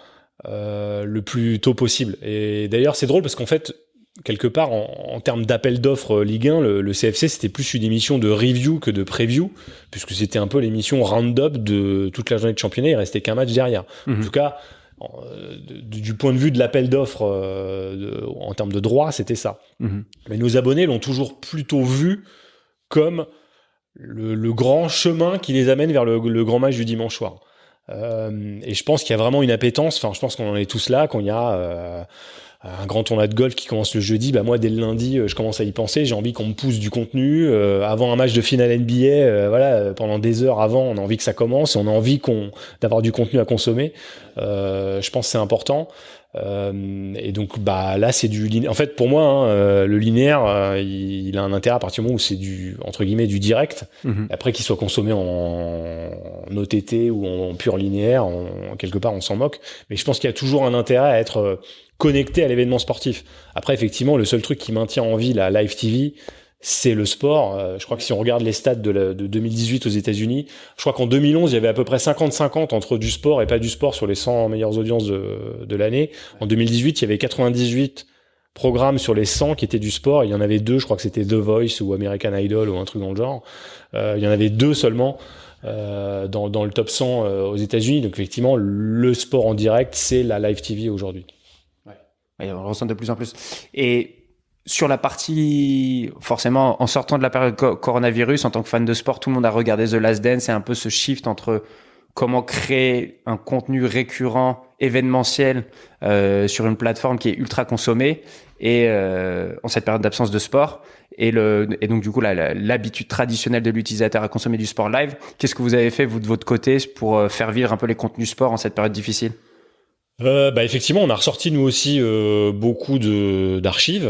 le plus tôt possible. Et d'ailleurs c'est drôle parce qu'en fait quelque part, en termes d'appel d'offres Ligue 1, le CFC, c'était plus une émission de review que de preview, puisque c'était un peu l'émission round-up de toute la journée de championnat, il restait qu'un match derrière. En tout cas, du point de vue de l'appel d'offres, en termes de droit, c'était ça. Mais nos abonnés l'ont toujours plutôt vu comme le grand chemin qui les amène vers le grand match du dimanche soir. Et je pense qu'il y a vraiment une appétence, je pense qu'on en est tous là, quand il y a un grand tournoi de golf qui commence le jeudi, moi dès le lundi je commence à y penser, j'ai envie qu'on me pousse du contenu avant un match de finale NBA, pendant des heures avant, on a envie que ça commence et on a envie d'avoir du contenu à consommer. Je pense que c'est important. Et donc là c'est du linéaire. En fait pour moi le linéaire il a un intérêt à partir du moment où c'est du entre guillemets du direct. Après qu'il soit consommé en OTT ou en pur linéaire, quelque part on s'en moque, mais je pense qu'il y a toujours un intérêt à être connecté à l'événement sportif. Après effectivement le seul truc qui maintient en vie la live TV, c'est le sport. Je crois que si on regarde les stats de 2018 aux États-Unis, je crois qu'en 2011, il y avait à peu près 50-50 entre du sport et pas du sport sur les 100 meilleures audiences de l'année. En 2018, il y avait 98 programmes sur les 100 qui étaient du sport. Il y en avait 2, je crois que c'était The Voice ou American Idol ou un truc dans le genre. Il y en avait 2 seulement dans le top 100 aux États-Unis. Donc effectivement, le sport en direct, c'est la live TV aujourd'hui. Ouais, on le ressent de plus en plus. Et sur la partie, forcément, en sortant de la période coronavirus, en tant que fan de sport, tout le monde a regardé The Last Dance. C'est un peu ce shift entre comment créer un contenu récurrent, événementiel, sur une plateforme qui est ultra consommée et en cette période d'absence de sport. Et donc du coup l'habitude traditionnelle de l'utilisateur à consommer du sport live. Qu'est-ce que vous avez fait vous de votre côté pour faire vivre un peu les contenus sport en cette période difficile? Effectivement, on a ressorti nous aussi beaucoup d'archives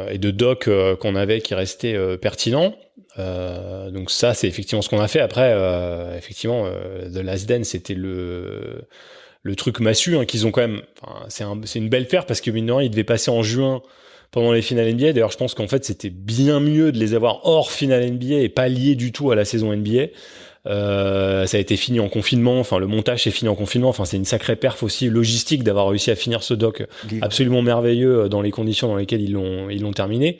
et de docs qu'on avait qui restaient pertinents. Donc ça, c'est effectivement ce qu'on a fait. Après, effectivement, The Last Dance, c'était le truc massu qu'ils ont quand même. C'est une belle paire parce que mine de rien, ils devaient passer en juin pendant les finales NBA. D'ailleurs, je pense qu'en fait, c'était bien mieux de les avoir hors finale NBA et pas liés du tout à la saison NBA. Ça a été fini en confinement, le montage s'est fini en confinement, c'est une sacrée perf aussi logistique d'avoir réussi à finir ce doc absolument merveilleux dans les conditions dans lesquelles ils l'ont terminé.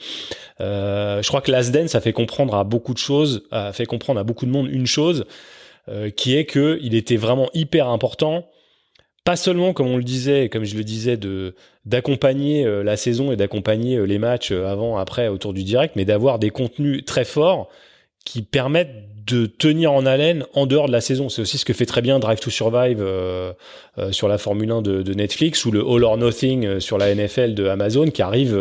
Je crois que Last Dance a fait comprendre à beaucoup de monde une chose, qui est que il était vraiment hyper important, pas seulement comme on le disait, comme je le disais, d'accompagner la saison et d'accompagner les matchs avant, après, autour du direct, mais d'avoir des contenus très forts qui permettent de tenir en haleine en dehors de la saison. C'est aussi ce que fait très bien Drive to Survive sur la Formule 1 de Netflix, ou le All or Nothing sur la NFL de Amazon, qui arrive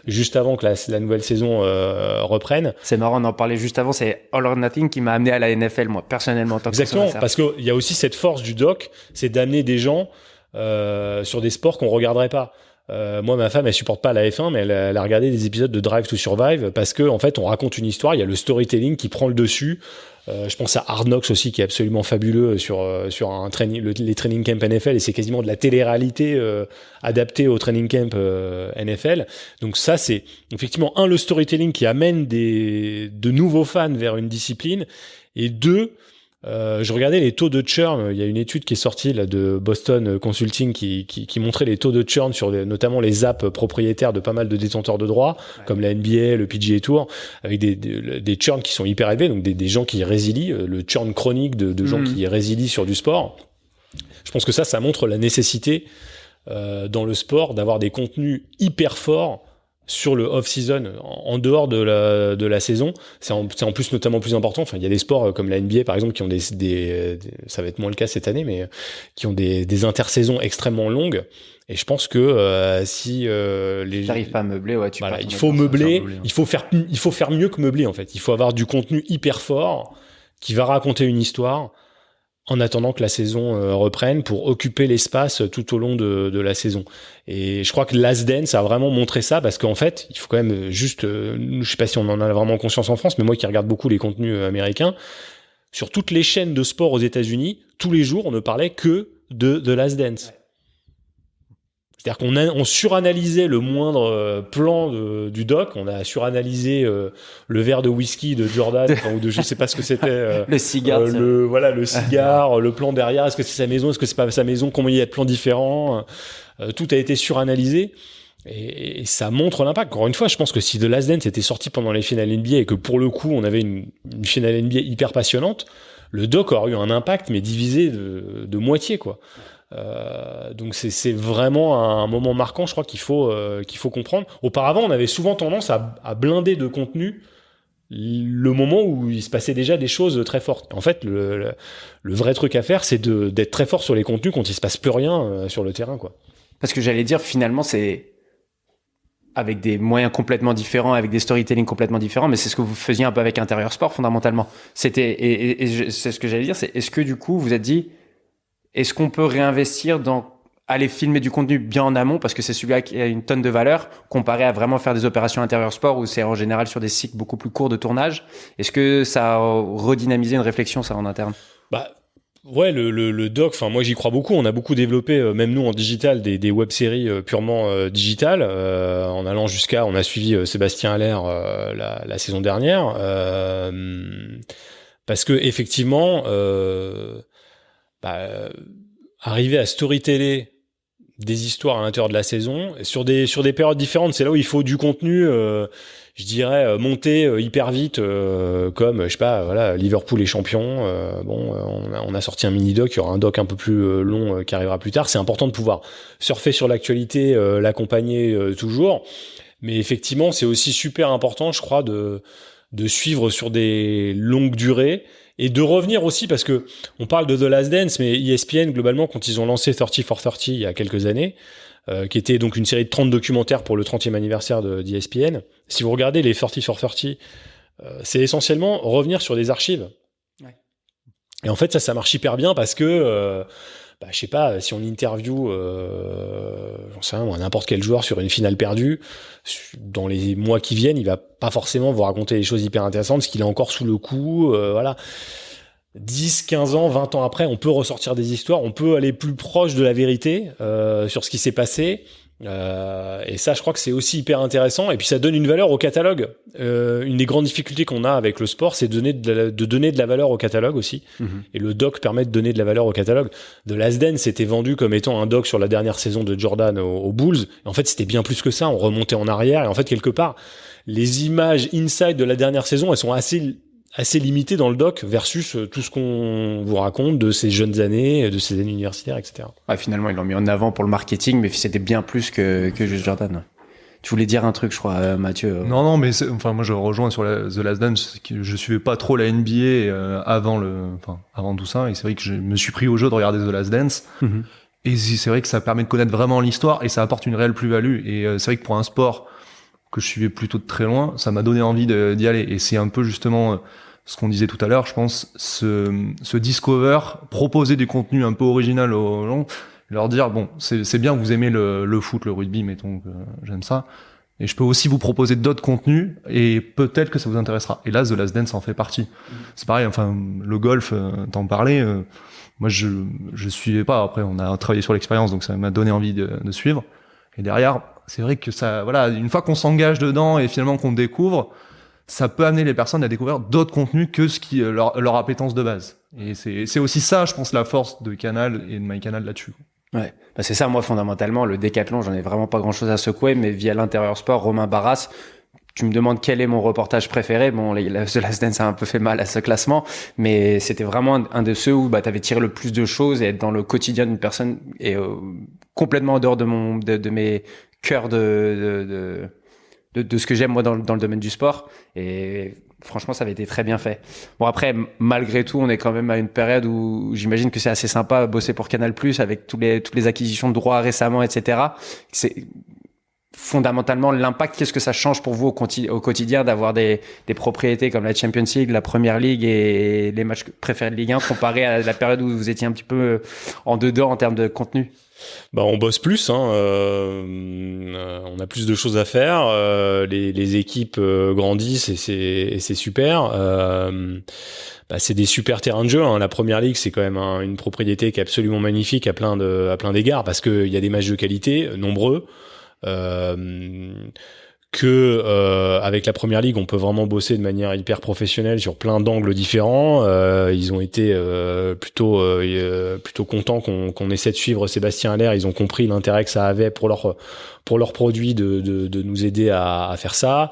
juste avant que la nouvelle saison reprenne. C'est marrant, on en parlait juste avant, c'est All or Nothing qui m'a amené à la NFL, moi, personnellement, en tant que Exactement, parce qu'il y a aussi cette force du doc, c'est d'amener des gens sur des sports qu'on regarderait pas. Moi, ma femme, elle supporte pas la F1, mais elle a regardé des épisodes de Drive to Survive parce que, en fait, on raconte une histoire. Il y a le storytelling qui prend le dessus. Je pense à Hard Knocks aussi, qui est absolument fabuleux sur un training, les training camp NFL, et c'est quasiment de la télé-réalité adaptée au training camp NFL. Donc ça, c'est effectivement le storytelling qui amène de nouveaux fans vers une discipline, et deux, je regardais les taux de churn. Il y a une étude qui est sortie là de Boston Consulting qui montrait les taux de churn sur notamment les apps propriétaires de pas mal de détenteurs de droits, comme la NBA, le PGA Tour, avec des churns qui sont hyper élevés, donc des gens qui résilient, le churn chronique de gens qui résilient sur du sport. Je pense que ça montre la nécessité dans le sport d'avoir des contenus hyper forts sur le off-season, en dehors de la saison. C'est en plus notamment plus important. Il y a des sports comme la NBA, par exemple, qui ont ça va être moins le cas cette année, mais qui ont des intersaisons extrêmement longues. Et je pense que si t'arrives pas à meubler, il faut meubler, il faut faire mieux que meubler, en fait. Il faut avoir du contenu hyper fort qui va raconter une histoire en attendant que la saison reprenne, pour occuper l'espace tout au long de la saison. Et je crois que Last Dance a vraiment montré ça, parce qu'en fait, il faut quand même juste, je sais pas si on en a vraiment conscience en France, mais moi qui regarde beaucoup les contenus américains, sur toutes les chaînes de sport aux États-Unis, tous les jours, on ne parlait que de Last Dance. C'est-à-dire qu'on suranalysait le moindre plan du doc. On a suranalysé le verre de whisky de Jordan, ou de je sais pas ce que c'était. Le cigare. Le cigare, le plan derrière. Est-ce que c'est sa maison? Est-ce que c'est pas sa maison? Combien il y a de plans différents? Tout a été suranalysé. Et ça montre l'impact. Encore une fois, je pense que si The Last Dance était sorti pendant les finales NBA et que pour le coup, on avait une finale NBA hyper passionnante, le doc aurait eu un impact, mais divisé de moitié, quoi. Donc c'est vraiment un moment marquant, je crois, qu'il faut comprendre. Auparavant, on avait souvent tendance à blinder de contenu le moment où il se passait déjà des choses très fortes. En fait, le vrai truc à faire, c'est d'être très fort sur les contenus quand il se passe plus rien sur le terrain, quoi. Parce que j'allais dire, finalement, c'est avec des moyens complètement différents, avec des storytelling complètement différents, mais c'est ce que vous faisiez un peu avec Intérieur Sport, fondamentalement. C'est ce que j'allais dire, c'est est-ce que du coup, vous êtes dit, est-ce qu'on peut réinvestir dans aller filmer du contenu bien en amont, parce que c'est celui-là qui a une tonne de valeur, comparé à vraiment faire des opérations Intérieur Sport, où c'est en général sur des cycles beaucoup plus courts de tournage? Est-ce que ça a redynamisé une réflexion, ça, en interne? Ouais, le doc, moi j'y crois beaucoup. On a beaucoup développé, même nous en digital, des web-séries purement digitales, en allant on a suivi Sébastien Haller la saison dernière, parce que effectivement, arriver à storyteller des histoires à l'intérieur de la saison sur des périodes différentes. C'est là où il faut du contenu, je dirais monter hyper vite, comme je sais pas, voilà, Liverpool est champion. On a sorti un mini doc, il y aura un doc un peu plus long qui arrivera plus tard. C'est important de pouvoir surfer sur l'actualité, l'accompagner toujours. Mais effectivement, c'est aussi super important, je crois, de suivre sur des longues durées. Et de revenir aussi, parce que on parle de The Last Dance, mais ESPN, globalement, quand ils ont lancé 30 for 30 il y a quelques années, qui était donc une série de 30 documentaires pour le 30e anniversaire d'ESPN, si vous regardez les 30 for 30, c'est essentiellement revenir sur des archives. Ouais. Et en fait, ça marche hyper bien parce que, je sais pas, si on interview, j'en sais rien, moi, n'importe quel joueur sur une finale perdue, dans les mois qui viennent, il va pas forcément vous raconter des choses hyper intéressantes parce qu'il est encore sous le coup, voilà. 10, 15 ans, 20 ans après, on peut ressortir des histoires, on peut aller plus proche de la vérité sur ce qui s'est passé. Et ça, je crois que c'est aussi hyper intéressant. Et puis, ça donne une valeur au catalogue. Une des grandes difficultés qu'on a avec le sport, c'est de donner de la valeur au catalogue aussi. Mm-hmm. Et le doc permet de donner de la valeur au catalogue. The Last Dance c'était vendu comme étant un doc sur la dernière saison de Jordan aux Bulls. Et en fait, c'était bien plus que ça. On remontait en arrière. Et en fait, quelque part, les images inside de la dernière saison, elles sont assez limitées dans le doc versus tout ce qu'on vous raconte de ces jeunes années, de ces années universitaires, etc. Ouais, finalement, ils l'ont mis en avant pour le marketing, mais c'était bien plus que juste Jordan. Tu voulais dire un truc, je crois, Mathieu. Non, mais moi je rejoins sur The Last Dance. Je suivais pas trop la NBA avant tout ça, et c'est vrai que je me suis pris au jeu de regarder The Last Dance. Mm-hmm. Et c'est vrai que ça permet de connaître vraiment l'histoire et ça apporte une réelle plus-value. Et c'est vrai que pour un sport que je suivais plutôt de très loin, ça m'a donné envie d'y aller. Et c'est un peu justement ce qu'on disait tout à l'heure, je pense, ce discover, proposer du contenu un peu original aux gens, leur dire, bon, c'est bien que vous aimez le foot, le rugby, mettons que j'aime ça, et je peux aussi vous proposer d'autres contenus, et peut-être que ça vous intéressera. Et là, The Last Dance en fait partie. C'est pareil, enfin, le golf, t'en parlais, moi je suivais pas, après on a travaillé sur l'expérience, donc ça m'a donné envie de suivre. Et derrière, c'est vrai que ça, voilà, une fois qu'on s'engage dedans et finalement qu'on découvre, ça peut amener les personnes à découvrir d'autres contenus que ce qui leur appétence de base. Et c'est aussi ça, je pense, la force de Canal et de MyCanal là-dessus. Ouais, bah c'est ça, moi, fondamentalement, le décathlon, j'en ai vraiment pas grand-chose à secouer, mais via l'intérieur sport, Romain Barras, tu me demandes quel est mon reportage préféré. Bon, The Last Dance a un peu fait mal à ce classement, mais c'était vraiment un de ceux où t'avais tiré le plus de choses et être dans le quotidien d'une personne et complètement en dehors de mes cœurs de ce que j'aime moi dans le domaine du sport, et franchement ça avait été très bien fait. Bon, après, malgré tout, on est quand même à une période où j'imagine que c'est assez sympa de bosser pour Canal+, avec toutes les acquisitions de droits récemment, etc. C'est fondamentalement l'impact. Qu'est-ce que ça change pour vous au quotidien d'avoir des propriétés comme la Champions League, la Premier League et les matchs préférés de Ligue 1 comparé à la période où vous étiez un petit peu en dedans en termes de contenu? On bosse plus, on a plus de choses à faire, les équipes grandissent et c'est super. C'est des super terrains de jeu, hein. La Premier League, c'est quand même une propriété qui est absolument magnifique à plein d'égards, parce que il y a des matchs de qualité nombreux. Avec la Première Ligue, on peut vraiment bosser de manière hyper professionnelle sur plein d'angles différents. Ils ont été plutôt contents qu'on essaie de suivre Sébastien Haller. Ils ont compris l'intérêt que ça avait pour leurs produits de nous aider à faire ça.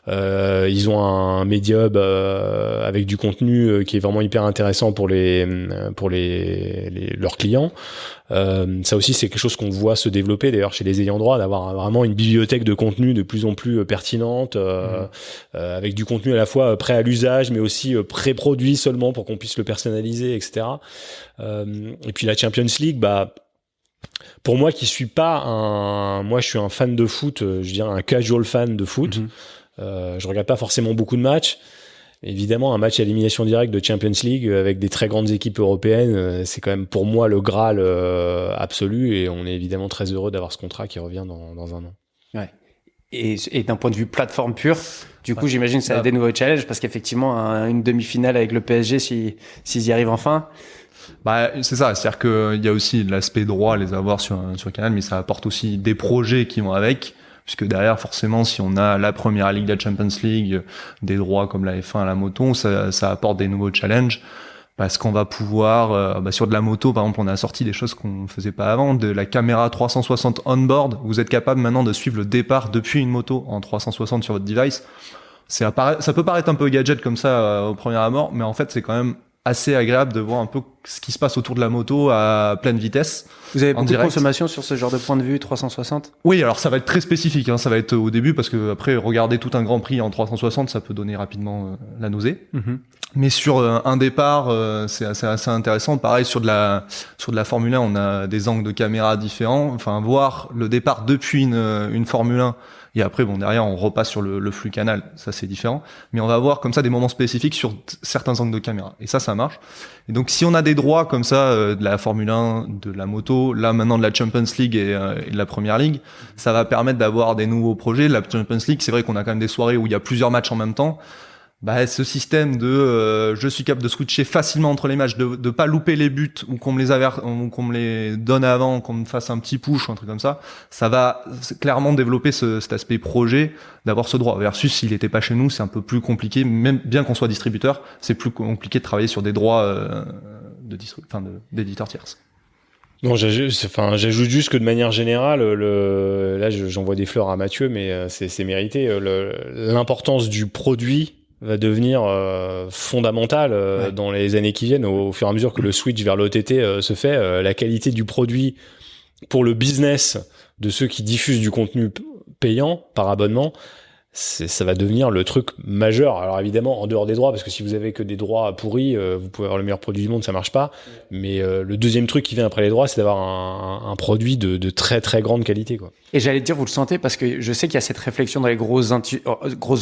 Ils ont un médium avec du contenu qui est vraiment hyper intéressant pour leurs clients. Ça aussi, c'est quelque chose qu'on voit se développer d'ailleurs chez les ayants droit, d'avoir vraiment une bibliothèque de contenu de plus en plus pertinente, avec du contenu à la fois prêt à l'usage, mais aussi pré-produit seulement pour qu'on puisse le personnaliser, etc. Et puis la Champions League, pour moi qui suis pas moi je suis un fan de foot, je dirais un casual fan de foot. Je regarde pas forcément beaucoup de matchs. Évidemment, un match à élimination directe de Champions League avec des très grandes équipes européennes, c'est quand même pour moi le Graal absolu, et on est évidemment très heureux d'avoir ce contrat qui revient dans un an. Ouais. Et d'un point de vue plateforme pure, du coup, j'imagine que ça a des nouveaux challenges, parce qu'effectivement, une demi-finale avec le PSG, s'ils y arrivent enfin. C'est ça, c'est-à-dire qu'il y a aussi l'aspect droit à les avoir sur Canal, mais ça apporte aussi des projets qui vont avec. Puisque derrière, forcément, si on a la Première Ligue, la Champions League, des droits comme la F1 à la moto, ça apporte des nouveaux challenges. parce qu'on va pouvoir, sur de la moto, par exemple, on a sorti des choses qu'on faisait pas avant, de la caméra 360 on-board. Vous êtes capable maintenant de suivre le départ depuis une moto en 360 sur votre device. Ça peut paraître un peu gadget comme ça au premier abord, mais en fait, c'est quand même assez agréable de voir un peu ce qui se passe autour de la moto à pleine vitesse. Vous avez beaucoup direct. de consommation sur ce genre de point de vue 360? Oui, alors ça va être très spécifique, ça va être au début parce que après regarder tout un Grand Prix en 360, ça peut donner rapidement la nausée. Mm-hmm. Mais sur un départ, c'est assez intéressant. Pareil sur de la Formule 1, on a des angles de caméra différents. Enfin, voir le départ depuis une Formule 1 et après derrière on repasse sur le flux canal, ça c'est différent. Mais on va avoir comme ça des moments spécifiques sur certains angles de caméra et ça marche. Et donc si on a des droits comme ça de la Formule 1, de la moto, là maintenant de la Champions League et de la Premier League, ça va permettre d'avoir des nouveaux projets. La Champions League, c'est vrai qu'on a quand même des soirées où il y a plusieurs matchs en même temps. Ce système de je suis capable de switcher facilement entre les matchs, de pas louper les buts ou qu'on me les donne avant, qu'on me fasse un petit push ou un truc comme ça va clairement développer cet aspect projet, d'avoir ce droit. Versus s'il était pas chez nous, c'est un peu plus compliqué, même bien qu'on soit distributeur, c'est plus compliqué de travailler sur des droits d'éditeurs tierces. Non, j'ajoute juste que de manière générale, là j'envoie des fleurs à Mathieu, mais c'est mérité. L'importance du produit va devenir fondamental dans les années qui viennent, au fur et à mesure que le switch vers l'OTT se fait. La qualité du produit pour le business de ceux qui diffusent du contenu payant par abonnement, ça va devenir le truc majeur. Alors évidemment, en dehors des droits, parce que si vous avez que des droits pourris, vous pouvez avoir le meilleur produit du monde, ça marche pas. Mais le deuxième truc qui vient après les droits, c'est d'avoir un produit de très très grande qualité, quoi. Et j'allais te dire, vous le sentez, parce que je sais qu'il y a cette réflexion dans les grosses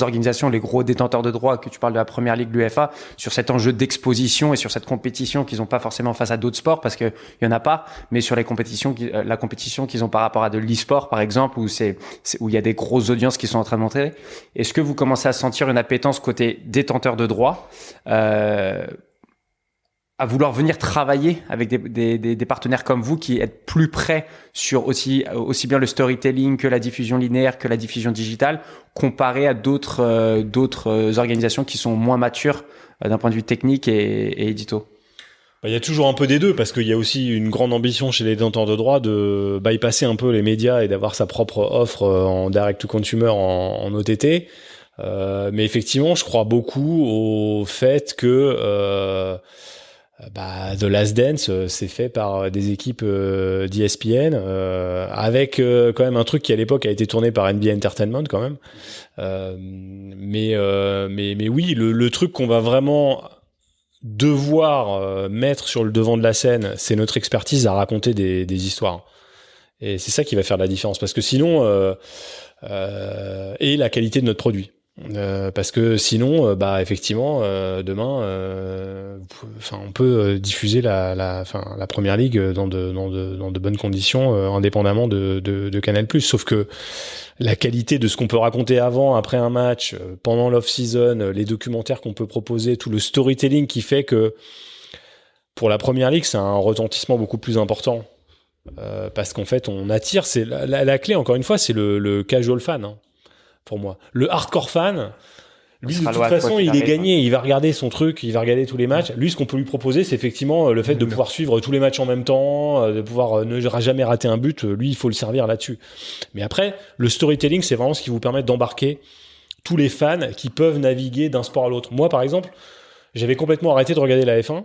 organisations, les gros détenteurs de droits, que tu parles de la Première Ligue, de l'UEFA, sur cet enjeu d'exposition et sur cette compétition qu'ils n'ont pas forcément face à d'autres sports, parce qu'il y en a pas, mais sur la compétition qu'ils ont par rapport à de l'e-sport, par exemple, où il y a des grosses audiences qui sont en train de monter. Est-ce que vous commencez à sentir une appétence côté détenteur de droits, à vouloir venir travailler avec des partenaires comme vous qui êtes plus près sur aussi bien le storytelling que la diffusion linéaire, que la diffusion digitale, comparé à d'autres organisations qui sont moins matures d'un point de vue technique et édito? Il y a toujours un peu des deux, parce qu'il y a aussi une grande ambition chez les détenteurs de droits de bypasser un peu les médias et d'avoir sa propre offre en direct to consumer en OTT. Mais effectivement, je crois beaucoup au fait que The Last Dance, c'est fait par des équipes d'ESPN, avec quand même un truc qui à l'époque a été tourné par NBA Entertainment quand même. Mais oui, le truc qu'on va vraiment devoir mettre sur le devant de la scène, c'est notre expertise à raconter des histoires. Et c'est ça qui va faire la différence, parce que sinon, et la qualité de notre produit. Parce que sinon, effectivement, demain, on peut diffuser la Première Ligue dans de bonnes conditions, indépendamment de Canal+. Sauf que la qualité de ce qu'on peut raconter avant, après un match, pendant l'off-season, les documentaires qu'on peut proposer, tout le storytelling qui fait que pour la Première Ligue, c'est un retentissement beaucoup plus important. Parce qu'en fait, on attire. C'est la clé, encore une fois, c'est le casual fan. Pour moi, le hardcore fan, lui de toute façon il est gagné, il va regarder son truc, il va regarder tous les matchs. Lui, ce qu'on peut lui proposer, c'est effectivement le fait de pouvoir suivre tous les matchs en même temps, de pouvoir ne jamais rater un but. Lui, il faut le servir là-dessus. Mais après, le storytelling, c'est vraiment ce qui vous permet d'embarquer tous les fans qui peuvent naviguer d'un sport à l'autre. Moi, par exemple, j'avais complètement arrêté de regarder la F1.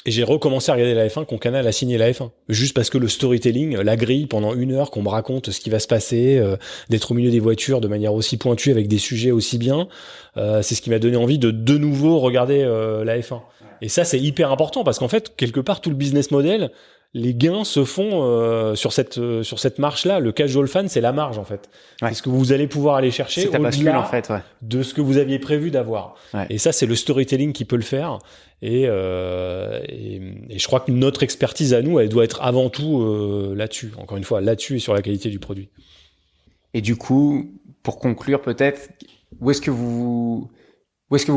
Et j'ai recommencé à regarder la F1 quand Canal a signé la F1. Juste parce que le storytelling, la grille pendant 1 heure, qu'on me raconte ce qui va se passer, d'être au milieu des voitures de manière aussi pointue avec des sujets aussi bien, c'est ce qui m'a donné envie de nouveau regarder la F1. Et ça, c'est hyper important parce qu'en fait, quelque part, tout le business model, les gains se font sur cette marche-là. Le casual fan, c'est la marge en fait. Ouais. C'est ce que vous allez pouvoir aller chercher au-delà de ce que vous aviez prévu d'avoir. Ouais. Et ça, c'est le storytelling qui peut le faire. Et je crois que notre expertise à nous, elle doit être avant tout là-dessus. Encore une fois, là-dessus et sur la qualité du produit. Et du coup, pour conclure peut-être, où est-ce que vous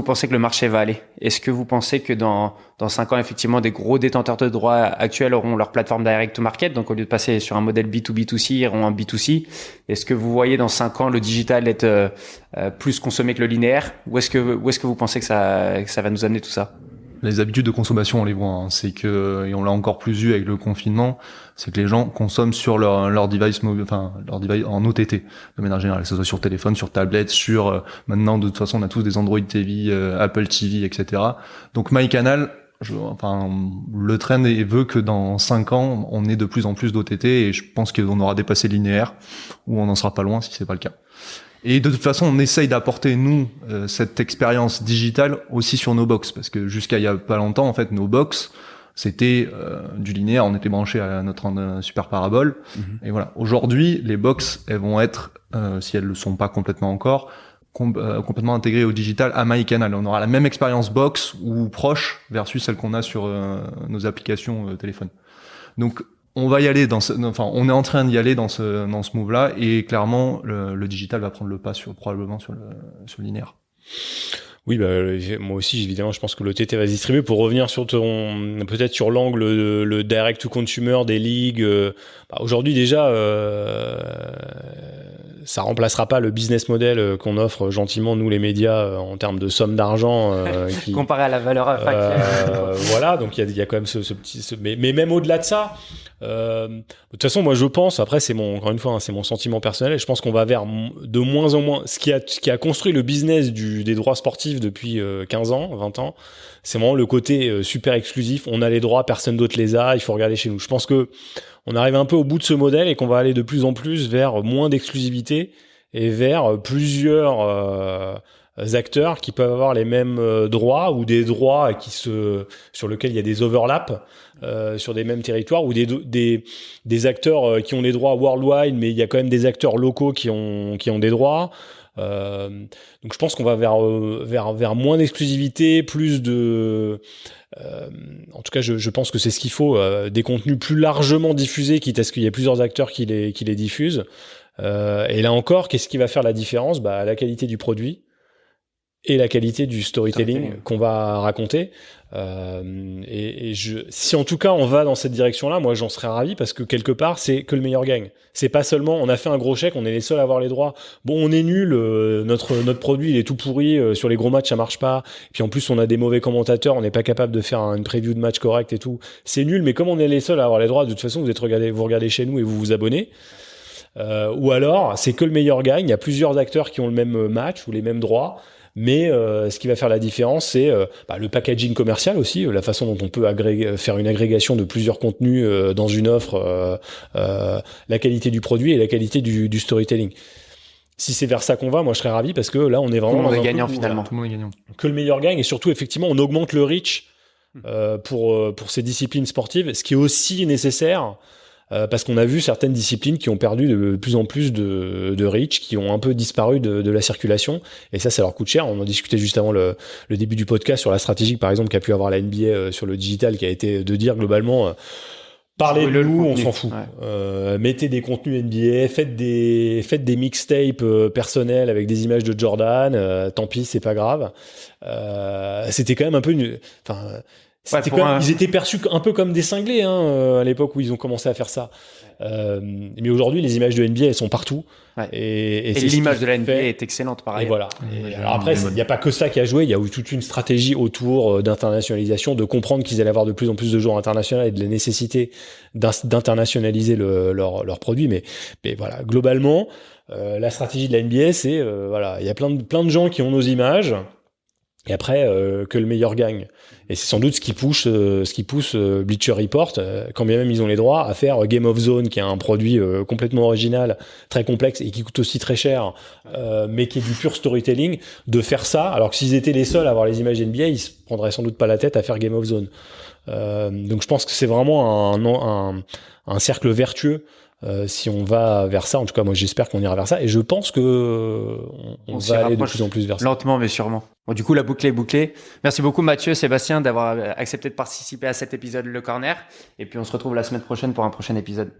pensez que le marché va aller? Est-ce que vous pensez que dans 5 ans, effectivement, des gros détenteurs de droits actuels auront leur plateforme direct to market, donc au lieu de passer sur un modèle B2B2C, ils auront un B2C? Est-ce que vous voyez dans 5 ans le digital être plus consommé que le linéaire? Où est-ce que vous pensez que ça va nous amener tout ça? Les habitudes de consommation, on les voit. Hein. C'est que, et on l'a encore plus vu avec le confinement, c'est que les gens consomment sur leur device mobile, enfin leur device en OTT de manière générale, que ce soit sur téléphone, sur tablette, sur maintenant de toute façon on a tous des Android TV, Apple TV, etc. Donc MyCanal, le trend veut que dans 5 ans, on ait de plus en plus d'OTT et je pense qu'on aura dépassé le linéaire ou on n'en sera pas loin si c'est pas le cas. Et de toute façon, on essaye d'apporter, nous, cette expérience digitale aussi sur nos box. Parce que jusqu'à il y a pas longtemps, en fait, nos box, c'était du linéaire. On était branché à notre super parabole. Mm-hmm. Et voilà. Aujourd'hui, les box, elles vont être, si elles le sont pas complètement encore, complètement intégrées au digital à MyCanal. On aura la même expérience box ou proche versus celle qu'on a sur nos applications téléphone. Donc, on va y aller on est en train d'y aller dans ce move-là et clairement le digital va prendre le pas probablement sur le linéaire. Oui, moi aussi, évidemment, je pense que l'OTT va se distribuer. Pour revenir sur peut-être sur l'angle, le direct to consumer des ligues. Aujourd'hui, déjà, ça remplacera pas le business model qu'on offre gentiment, nous, les médias, en termes de somme d'argent. Comparé à la valeur factuelle. Voilà, donc il y a quand même ce petit... Mais même au-delà de ça, de toute façon, moi, je pense, après, encore une fois, hein, c'est mon sentiment personnel, et je pense qu'on va vers de moins en moins... Ce qui a construit le business des droits sportifs depuis 15 ans, 20 ans, c'est vraiment le côté super exclusif. On a les droits, personne d'autre les a, il faut regarder chez nous. Je pense que on arrive un peu au bout de ce modèle et qu'on va aller de plus en plus vers moins d'exclusivité et vers plusieurs acteurs qui peuvent avoir les mêmes droits ou des droits sur lesquels il y a des overlaps sur des mêmes territoires ou des acteurs qui ont des droits worldwide, mais il y a quand même des acteurs locaux qui ont des droits. Donc je pense qu'on va vers moins d'exclusivité, plus de... en tout cas, je pense que c'est ce qu'il faut, des contenus plus largement diffusés, quitte à ce qu'il y ait plusieurs acteurs qui les diffusent. Et là encore, qu'est-ce qui va faire la différence ? La qualité du produit et la qualité du storytelling qu'on va raconter. Si en tout cas on va dans cette direction-là, moi j'en serais ravi parce que quelque part c'est que le meilleur gagne. C'est pas seulement on a fait un gros chèque, on est les seuls à avoir les droits. Bon, on est nul, notre produit il est tout pourri, sur les gros matchs ça marche pas. Et puis en plus on a des mauvais commentateurs, on n'est pas capable de faire une preview de match correcte et tout. C'est nul, mais comme on est les seuls à avoir les droits, de toute façon vous regardez chez nous et vous vous abonnez. Ou alors c'est que le meilleur gagne. Il y a plusieurs acteurs qui ont le même match ou les mêmes droits. Mais ce qui va faire la différence, c'est le packaging commercial aussi, la façon dont on peut faire une agrégation de plusieurs contenus dans une offre, la qualité du produit et la qualité du storytelling. Si c'est vers ça qu'on va, moi je serais ravi parce que là on est vraiment dans gagnant finalement. Tout le monde est gagnant. Que le meilleur gagne et surtout effectivement on augmente le reach pour ces disciplines sportives, ce qui est aussi nécessaire. Parce qu'on a vu certaines disciplines qui ont perdu de plus en plus de reach, qui ont un peu disparu de la circulation, et ça leur coûte cher. On en discutait juste avant le début du podcast sur la stratégie, par exemple, qu'a pu avoir la NBA sur le digital, qui a été de dire globalement parlez de nous, on s'en fout. Ouais. Mettez des contenus NBA, faites des mixtapes personnels avec des images de Jordan, tant pis, c'est pas grave. C'était quand même un peu ils étaient perçus un peu comme des cinglés à l'époque où ils ont commencé à faire ça. Mais aujourd'hui, les images de NBA, elles sont partout. Ouais. Et l'image de la NBA est excellente, pareil. Et voilà. Alors après, il n'y a pas que ça qui a joué. Il y a eu toute une stratégie autour d'internationalisation, de comprendre qu'ils allaient avoir de plus en plus de joueurs internationaux et de la nécessité d'internationaliser leurs produits. Mais voilà, globalement, la stratégie de la NBA, c'est il y a plein de gens qui ont nos images. Et après, que le meilleur gagne. Et c'est sans doute ce qui pousse Bleacher Report, quand bien même ils ont les droits, à faire Game of Zone, qui est un produit complètement original, très complexe et qui coûte aussi très cher, mais qui est du pur storytelling, de faire ça, alors que s'ils étaient les seuls à avoir les images NBA, ils se prendraient sans doute pas la tête à faire Game of Zone. Donc je pense que c'est vraiment un cercle vertueux. Si on va vers ça, en tout cas moi j'espère qu'on ira vers ça et je pense que on va aller de plus en plus vers ça. Lentement mais sûrement. Bon, du coup la boucle est bouclée. Merci beaucoup Mathieu, Sébastien d'avoir accepté de participer à cet épisode Le Corner et puis on se retrouve la semaine prochaine pour un prochain épisode.